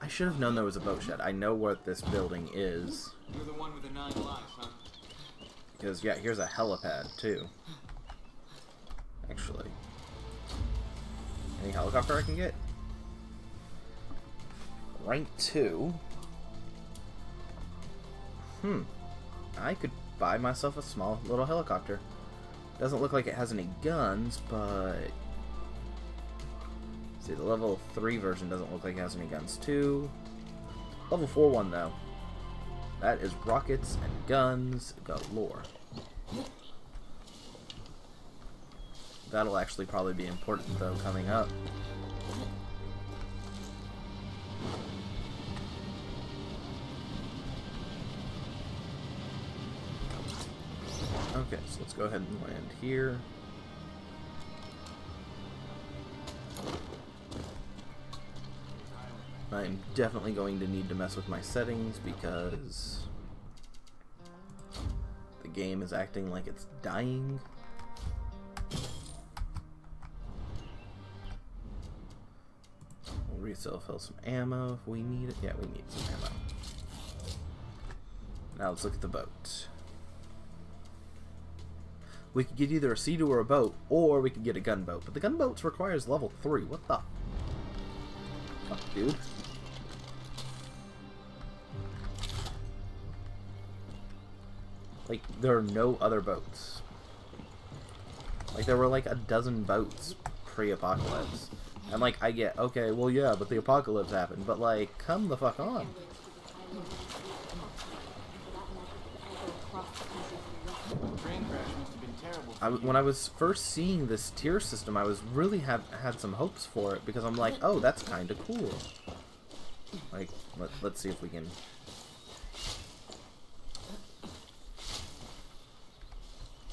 should have known there was a boat shed. I know what this building is. You're the one with the 9 lives, huh? Because, yeah, here's a helipad, too. Actually. Any helicopter I can get? Rank 2. I could buy myself a small little helicopter. Doesn't look like it has any guns, but... See, the level 3 version doesn't look like it has any guns, too. Level 4 one, though. That is rockets and guns galore. That'll actually probably be important, though, coming up. Okay, so let's go ahead and land here. I'm definitely going to need to mess with my settings because the game is acting like it's dying. We'll refill some ammo if we need it. Yeah, we need some ammo. Now let's look at the boat. We could get either a Sea-Doo or a boat, or we could get a gunboat. But the gunboat requires level 3. What the fuck, dude? Like, there are no other boats. Like, there were like a dozen boats pre-apocalypse. And like, I get, okay, well yeah, but the apocalypse happened. But like, come the fuck on. Train crash must have been terrible. When I was first seeing this tier system, I was really had some hopes for it because I'm like, oh, that's kind of cool. Like, let's see if we can.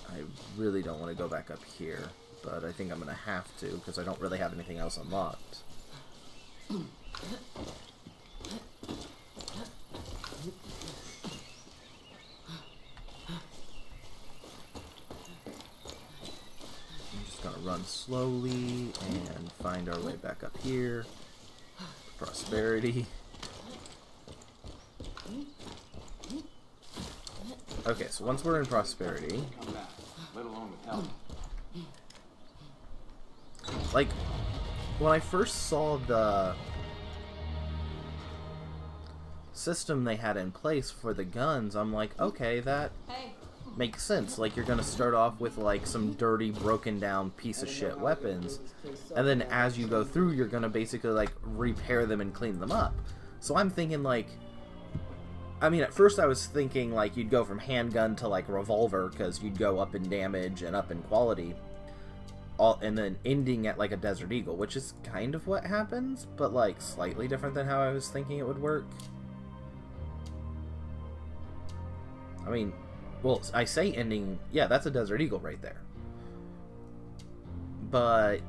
I really don't want to go back up here, but I think I'm gonna have to because I don't really have anything else unlocked. Run slowly and find our way back up here. Prosperity. Okay, so once we're in prosperity, like when I first saw the system they had in place for the guns, I'm like, okay, that makes sense. Like, you're gonna start off with like some dirty, broken down piece of shit weapons, and then as you go through, you're gonna basically like repair them and clean them up. So I'm thinking like, I mean, at first I was thinking like you'd go from handgun to like revolver because you'd go up in damage and up in quality, and then ending at like a Desert Eagle, which is kind of what happens, but like slightly different than how I was thinking it would work. I mean, well, I say ending, yeah, that's a Desert Eagle right there. But,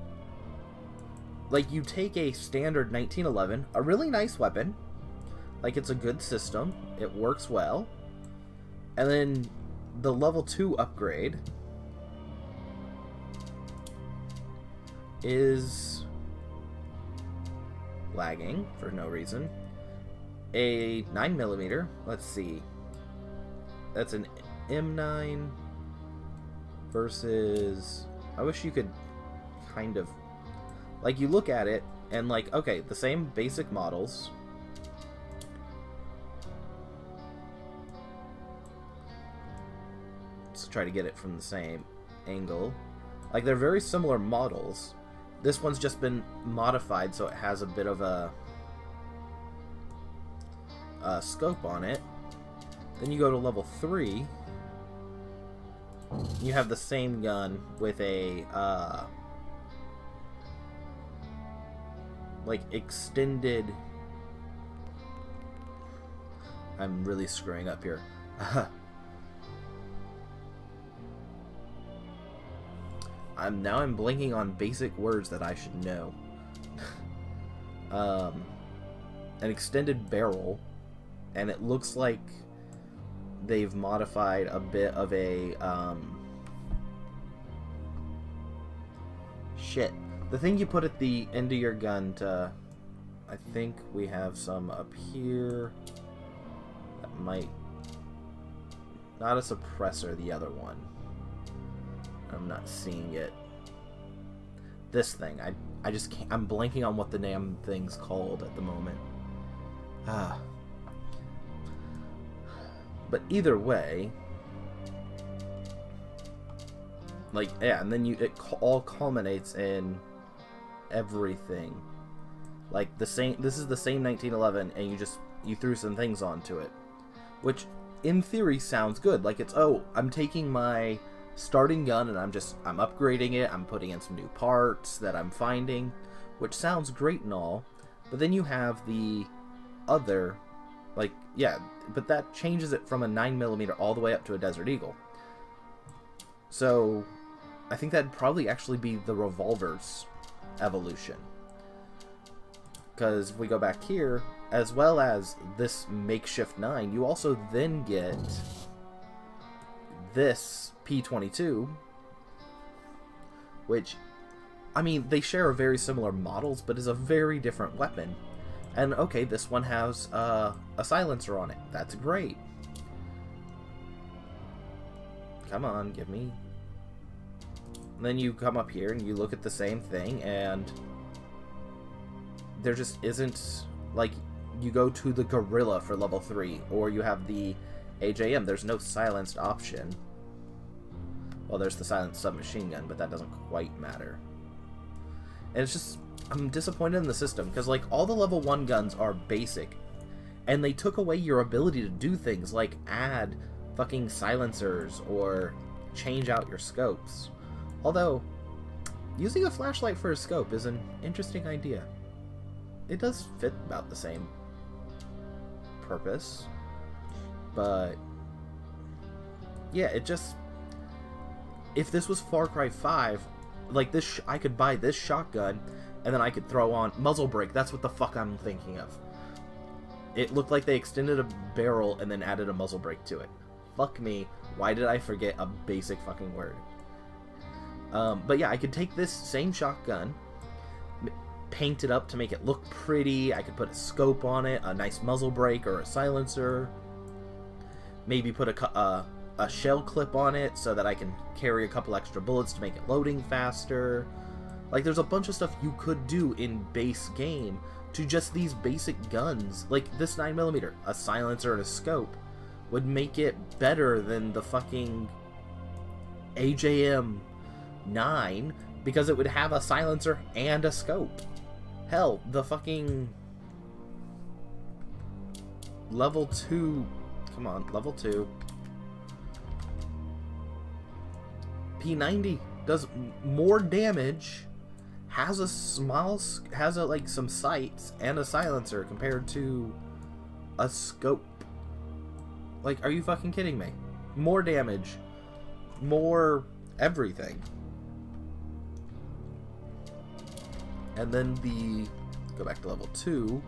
like, you take a standard 1911, a really nice weapon, like, it's a good system, it works well, and then the level 2 upgrade is lagging for no reason. A 9mm, let's see, that's an M9 versus, I wish you could kind of, like, you look at it and like, okay, the same basic models, let's try to get it from the same angle, like they're very similar models. This one's just been modified so it has a bit of a scope on it. Then you go to level 3. You have the same gun with a, like, extended... I'm really screwing up here. I'm blanking on basic words that I should know. An extended barrel, and it looks like they've modified a bit of a Shit. The thing you put at the end of your gun to... I think we have some up here. That might... Not a suppressor, the other one. I'm not seeing it. This thing. I just can't... I'm blanking on what the damn thing's called at the moment. Ah. But either way... Like, yeah, and then it all culminates in everything. Like, this is the same 1911, and you threw some things onto it. Which, in theory, sounds good. Like, it's, oh, I'm taking my starting gun, and I'm upgrading it, I'm putting in some new parts that I'm finding, which sounds great and all, but then you have the other, like, yeah, but that changes it from a 9mm all the way up to a Desert Eagle. So, I think that'd probably actually be the revolver's evolution. Because if we go back here, as well as this makeshift 9, you also then get this P22, which, I mean, they share a very similar models, but is a very different weapon. And okay, this one has a silencer on it. That's great. Come on, give me... And then you come up here and you look at the same thing, and there just isn't, like, you go to the Gorilla for level 3, or you have the AJM. There's no silenced option. Well, there's the silenced submachine gun, but that doesn't quite matter. And it's just, I'm disappointed in the system, because, like, all the level 1 guns are basic, and they took away your ability to do things like add fucking silencers or change out your scopes. Although, using a flashlight for a scope is an interesting idea. It does fit about the same purpose, but yeah, it just... If this was Far Cry 5, like this, I could buy this shotgun, and then I could throw on muzzle brake. That's what the fuck I'm thinking of. It looked like they extended a barrel and then added a muzzle brake to it. Fuck me. Why did I forget a basic fucking word? But yeah, I could take this same shotgun, paint it up to make it look pretty. I could put a scope on it, a nice muzzle brake or a silencer. Maybe put a shell clip on it so that I can carry a couple extra bullets to make it loading faster. Like, there's a bunch of stuff you could do in base game to just these basic guns. Like, this 9mm, a silencer and a scope would make it better than the fucking AJM 9, because it would have a silencer and a scope. Hell, the fucking level 2, come on, level 2 P90 does more damage, has like some sights and a silencer compared to a scope. Like, are you fucking kidding me? More damage, more everything. And then go back to level 2.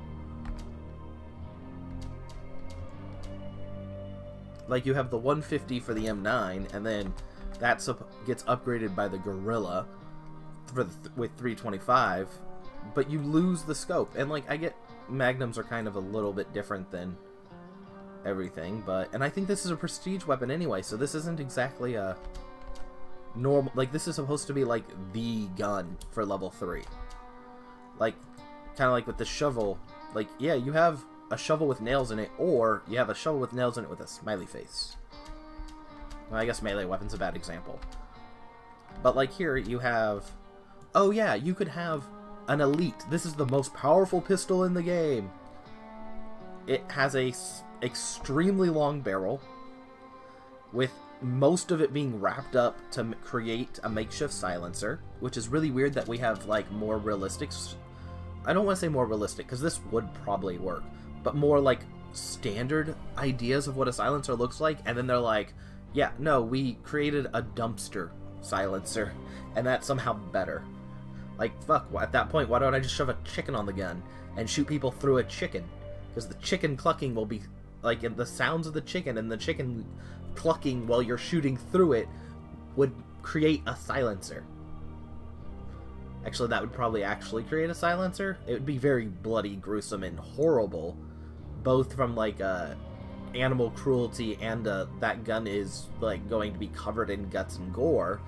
Like, you have the 150 for the M9, and then that gets upgraded by the Gorilla with 325, but you lose the scope. And, like, I get Magnums are kind of a little bit different than everything, and I think this is a prestige weapon anyway, so this isn't exactly a normal, like, this is supposed to be, like, the gun for level 3. Like, kind of like with the shovel, like, yeah, you have a shovel with nails in it, or you have a shovel with nails in it with a smiley face. Well, I guess melee weapon's a bad example. But, like, here you have... Oh, yeah, you could have an elite. This is the most powerful pistol in the game. It has a extremely long barrel, with most of it being wrapped up to create a makeshift silencer, which is really weird that we have, like, more realistic... I don't want to say more realistic, because this would probably work, but more, like, standard ideas of what a silencer looks like, and then they're like, yeah, no, we created a dumpster silencer, and that's somehow better. Like, fuck, at that point, why don't I just shove a chicken on the gun and shoot people through a chicken? Because the chicken clucking will be, like, the sounds of the chicken and the chicken clucking while you're shooting through it would create a silencer. Actually, that would probably actually create a silencer. It would be very bloody, gruesome, and horrible, both from like animal cruelty and that gun is like going to be covered in guts and gore,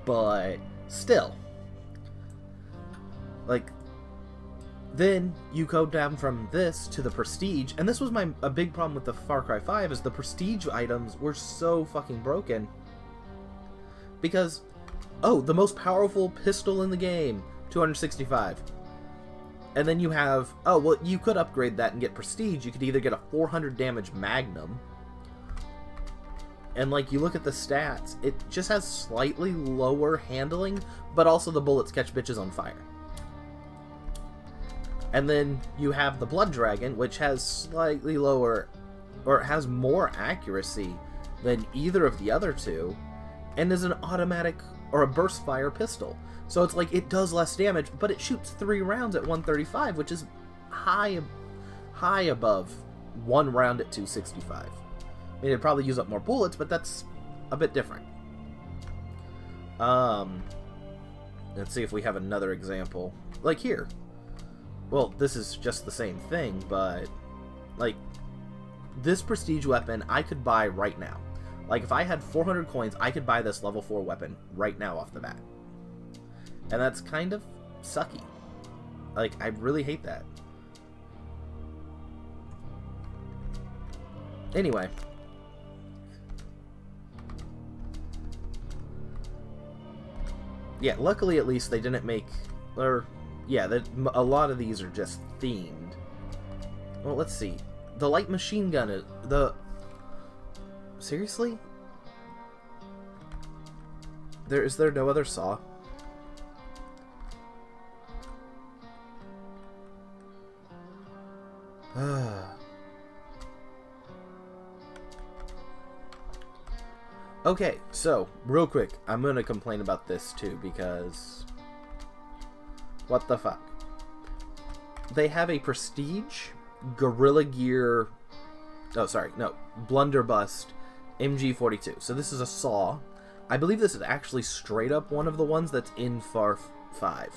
but still, like, then you go down from this to the prestige, and this was a big problem with the Far Cry 5 is the prestige items were so fucking broken because, oh, the most powerful pistol in the game, 265. And then you have, oh, well, you could upgrade that and get prestige. You could either get a 400 damage Magnum, and like you look at the stats, it just has slightly lower handling, but also the bullets catch bitches on fire. And then you have the Blood Dragon, which has slightly lower, or it has more accuracy than either of the other two, and is an automatic or a burst fire pistol. So it's like it does less damage, but it shoots 3 rounds at 135, which is high above 1 round at 265. I mean, it'd probably use up more bullets, but that's a bit different. Let's see if we have another example. Like here. Well, this is just the same thing, but like this prestige weapon I could buy right now. Like if I had 400 coins, I could buy this level 4 weapon right now off the bat. And that's kind of sucky. Like, I really hate that. Anyway. Yeah, luckily at least they didn't make... Or, yeah, a lot of these are just themed. Well, let's see. The light machine gun is... Seriously? Is there no other saw? Okay, so, real quick, I'm gonna complain about this too, because... What the fuck? They have a Prestige, Gorilla Gear... Oh, sorry, no, Blunderbuss MG42. So this is a saw. I believe this is actually straight up one of the ones that's in Far 5.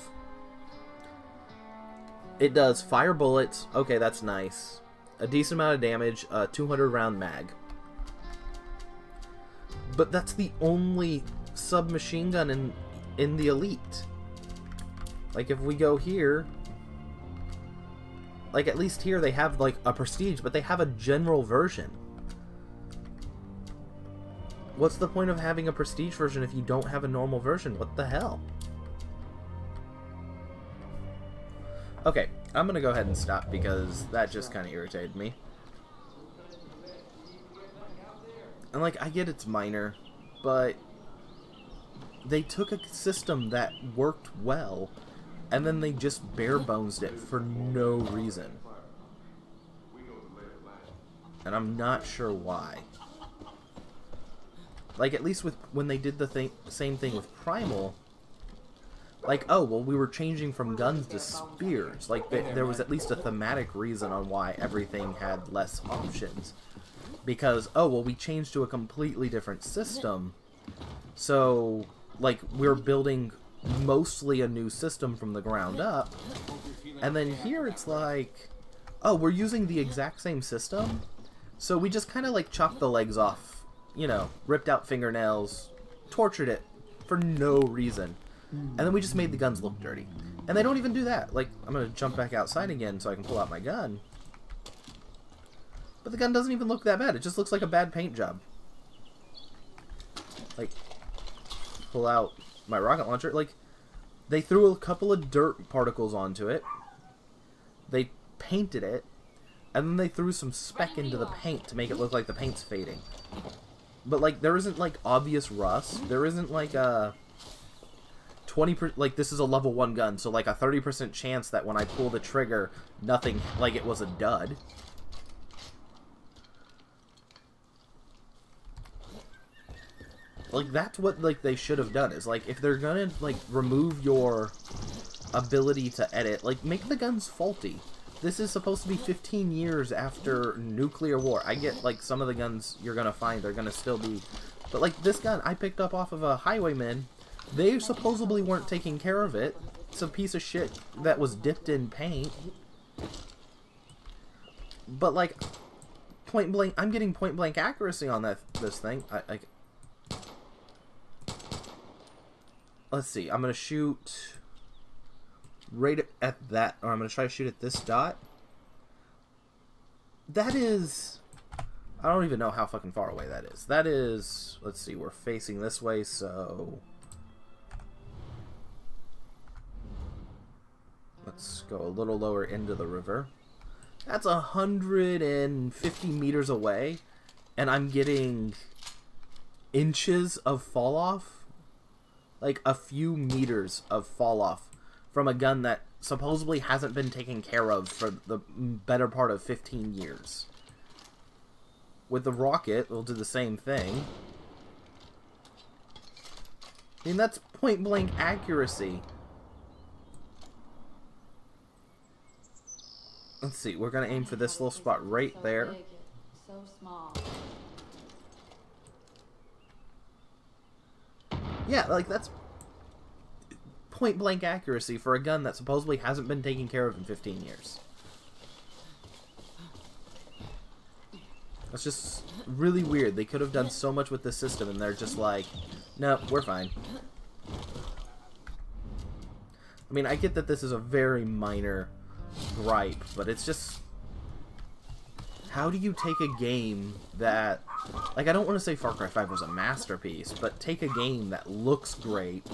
It does fire bullets. Okay, that's nice. A decent amount of damage. 200 round mag. But that's the only submachine gun in the Elite. Like if we go here, like at least here they have like a Prestige, but they have a general version. What's the point of having a Prestige version if you don't have a normal version? What the hell? Okay, I'm gonna go ahead and stop because that just kind of irritated me. And like, I get it's minor, but they took a system that worked well, and then they just bare-bonesed it for no reason. And I'm not sure why. Like, at least with when they did the same thing with Primal, like, oh, well, we were changing from guns to spears. Like, there was at least a thematic reason on why everything had less options. Because, oh, well, we changed to a completely different system. So, like, we're building mostly a new system from the ground up. And then here it's like, oh, we're using the exact same system. So we just kind of, like, chopped the legs off. You know, ripped out fingernails, tortured it for no reason. And then we just made the guns look dirty. And they don't even do that. Like, I'm going to jump back outside again so I can pull out my gun. But the gun doesn't even look that bad. It just looks like a bad paint job. Like, pull out my rocket launcher. Like, they threw a couple of dirt particles onto it. They painted it. And then they threw some speck into the paint to make it look like the paint's fading. But, like, there isn't, like, obvious rust. There isn't, like, a... 20%, like, this is a level 1 gun, so like a 30% chance that when I pull the trigger, nothing, like it was a dud. Like, that's what, like, they should have done, is, like, if they're gonna, like, remove your ability to edit, like, make the guns faulty. This is supposed to be 15 years after nuclear war. I get, like, some of the guns you're gonna find, they're gonna still be... But, like, this gun I picked up off of a Highwayman They supposedly weren't taking care of it. It's a piece of shit that was dipped in paint. But like, point blank, I'm getting point blank accuracy on this thing. Let's see. I'm gonna shoot right at that, or I'm gonna try to shoot at this dot. That is, I don't even know how fucking far away that is. That is, let's see, we're facing this way, so let's go a little lower into the river. That's 150 meters away, and I'm getting inches of fall off, like a few meters of fall off from a gun that supposedly hasn't been taken care of for the better part of 15 years. With the rocket, we'll do the same thing. I mean, that's point blank accuracy. Let's see, we're gonna aim for this little spot right there. So small. Yeah, like that's point blank accuracy for a gun that supposedly hasn't been taken care of in 15 years. That's just really weird. They could have done so much with this system and they're just like, no, we're fine. I mean, I get that this is a very minor gripe, but it's just, how do you take a game that, like, I don't want to say Far Cry 5 was a masterpiece, but take a game that looks great,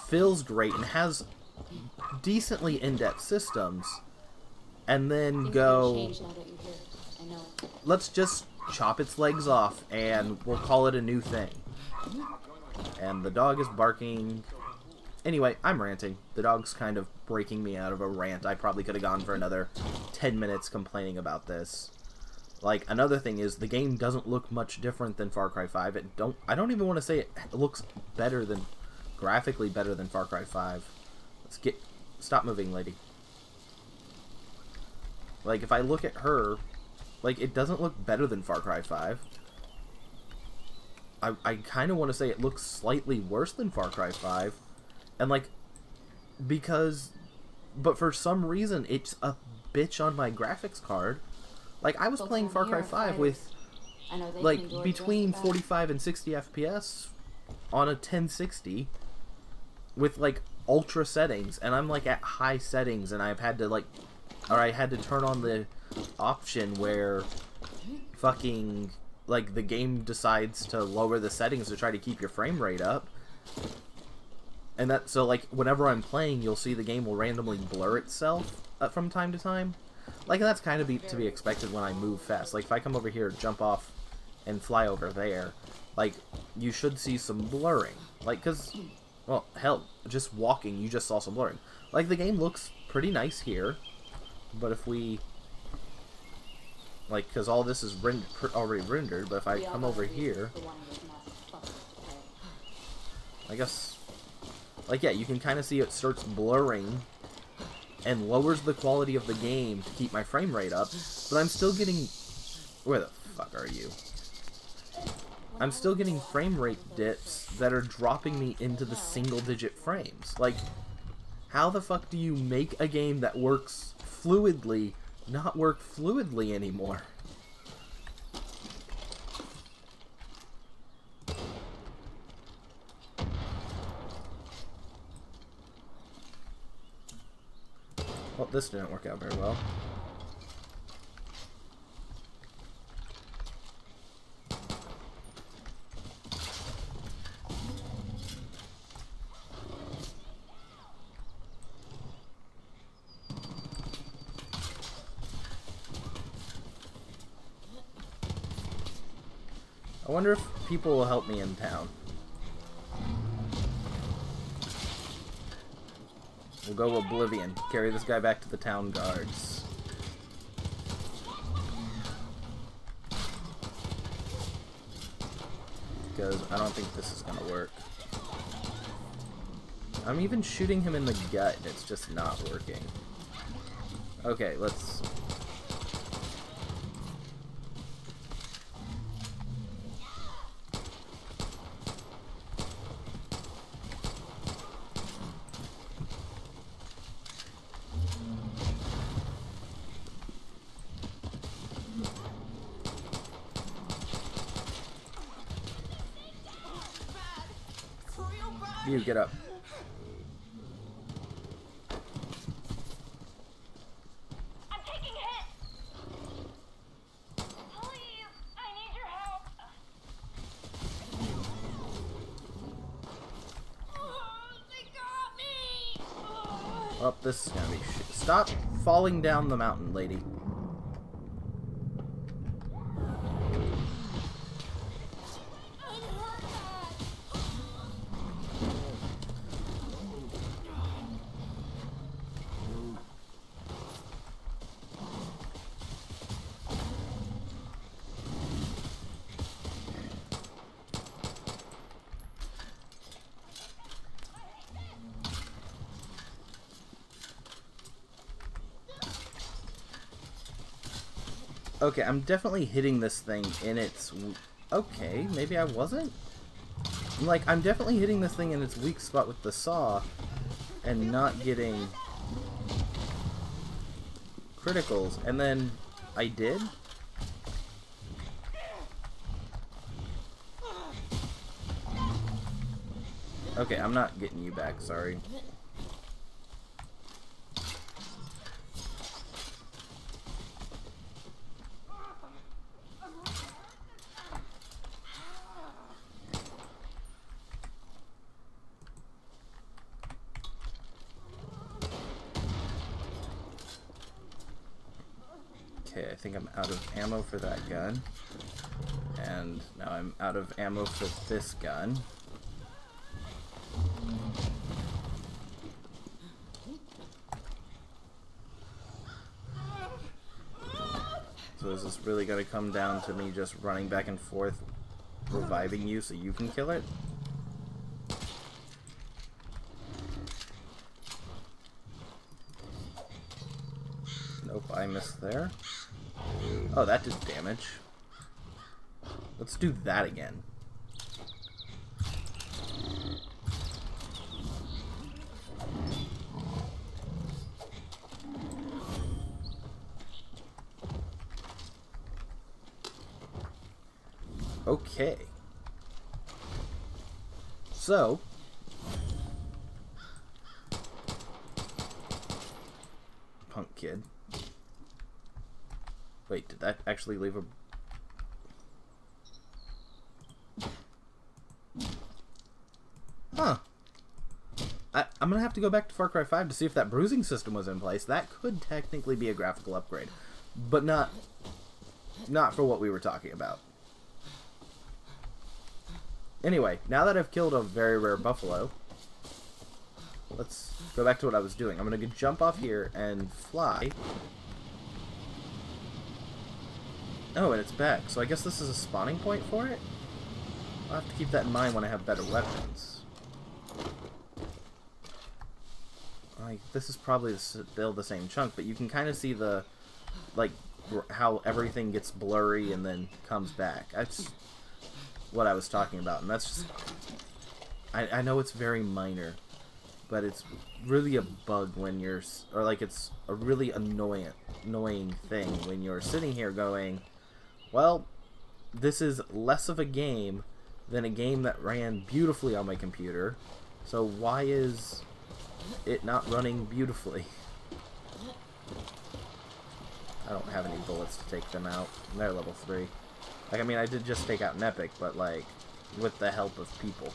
feels great, and has decently in-depth systems, and then go, let's just chop its legs off and we'll call it a new thing. And the dog is barking. Anyway, I'm ranting. The dog's kind of breaking me out of a rant. I probably could have gone for another 10 minutes complaining about this. Like, another thing is, the game doesn't look much different than Far Cry 5. I don't even want to say it looks better than, graphically better than Far Cry 5. Stop moving, lady. Like, if I look at her, like, it doesn't look better than Far Cry 5. I kind of want to say it looks slightly worse than Far Cry 5. And, like, but for some reason, it's a bitch on my graphics card. Like, I was playing Far Cry 5 with, like, between 45 and 60 FPS on a 1060 with, like, ultra settings. And I'm, like, at high settings, and I've had to, like, or I had to turn on the option where fucking, like, the game decides to lower the settings to try to keep your frame rate up. And that, so, like, whenever I'm playing, you'll see the game will randomly blur itself from time to time. Like, that's kind of to be expected when I move fast. Like, if I come over here, jump off, and fly over there, like, you should see some blurring. Like, because, well, hell, just walking, you just saw some blurring. Like, the game looks pretty nice here, but if we, like, because all this is already rendered, but if I come over here, I guess, like, yeah, you can kind of see it starts blurring and lowers the quality of the game to keep my frame rate up, but I'm still getting, where the fuck are you? I'm still getting frame rate dips that are dropping me into the single-digit frames. Like, how the fuck do you make a game that works fluidly not work fluidly anymore? Well, this didn't work out very well. I wonder if people will help me in town. We'll go Oblivion. Carry this guy back to the town guards. Because I don't think this is gonna work. I'm even shooting him in the gut, and it's just not working. Okay, let's... You get up. I'm taking hits. Please, I need your help. They got me. Oh, this is gonna be shit. Stop falling down the mountain, lady. Okay, I'm definitely hitting this thing in its... Okay, maybe I wasn't? Like, I'm definitely hitting this thing in its weak spot with the saw and not getting criticals. And then I did? Okay, I'm not getting you back, sorry. Okay, I think I'm out of ammo for that gun. And now I'm out of ammo for this gun. So is this really going to come down to me just running back and forth, reviving you so you can kill it? Nope, I missed there. Oh, that did damage. Let's do that again. Okay. So, punk kid. Wait, did that actually leave a... Huh. I'm gonna have to go back to Far Cry 5 to see if that bruising system was in place. That could technically be a graphical upgrade, but not for what we were talking about. Anyway, now that I've killed a very rare buffalo, let's go back to what I was doing. I'm gonna jump off here and fly. Oh, and it's back. So I guess this is a spawning point for it? I'll have to keep that in mind when I have better weapons. Like, this is probably still the same chunk, but you can kind of see the, like, how everything gets blurry and then comes back. That's what I was talking about, and that's just... I know it's very minor, but it's really a bug when you're... Or, like, it's a really annoying thing when you're sitting here going, well, this is less of a game than a game that ran beautifully on my computer, so why is it not running beautifully? I don't have any bullets to take them out. They're level 3. Like, I mean, I did just take out an epic, but, like, with the help of people.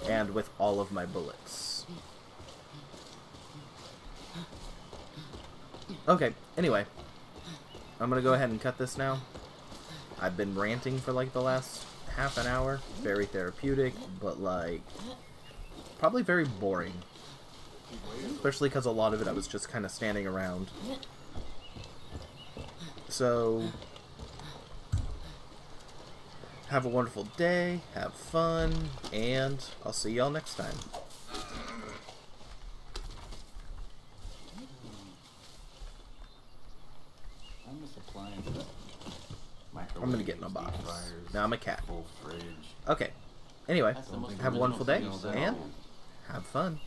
And with all of my bullets. Okay, anyway. I'm gonna go ahead and cut this now. I've been ranting for, like, the last half an hour. Very therapeutic, but, like, probably very boring. Especially because a lot of it I was just kind of standing around. So, have a wonderful day, have fun, and I'll see y'all next time. I'm gonna get in a box. Now I'm a cat. Okay. Anyway, have a wonderful day, and have fun.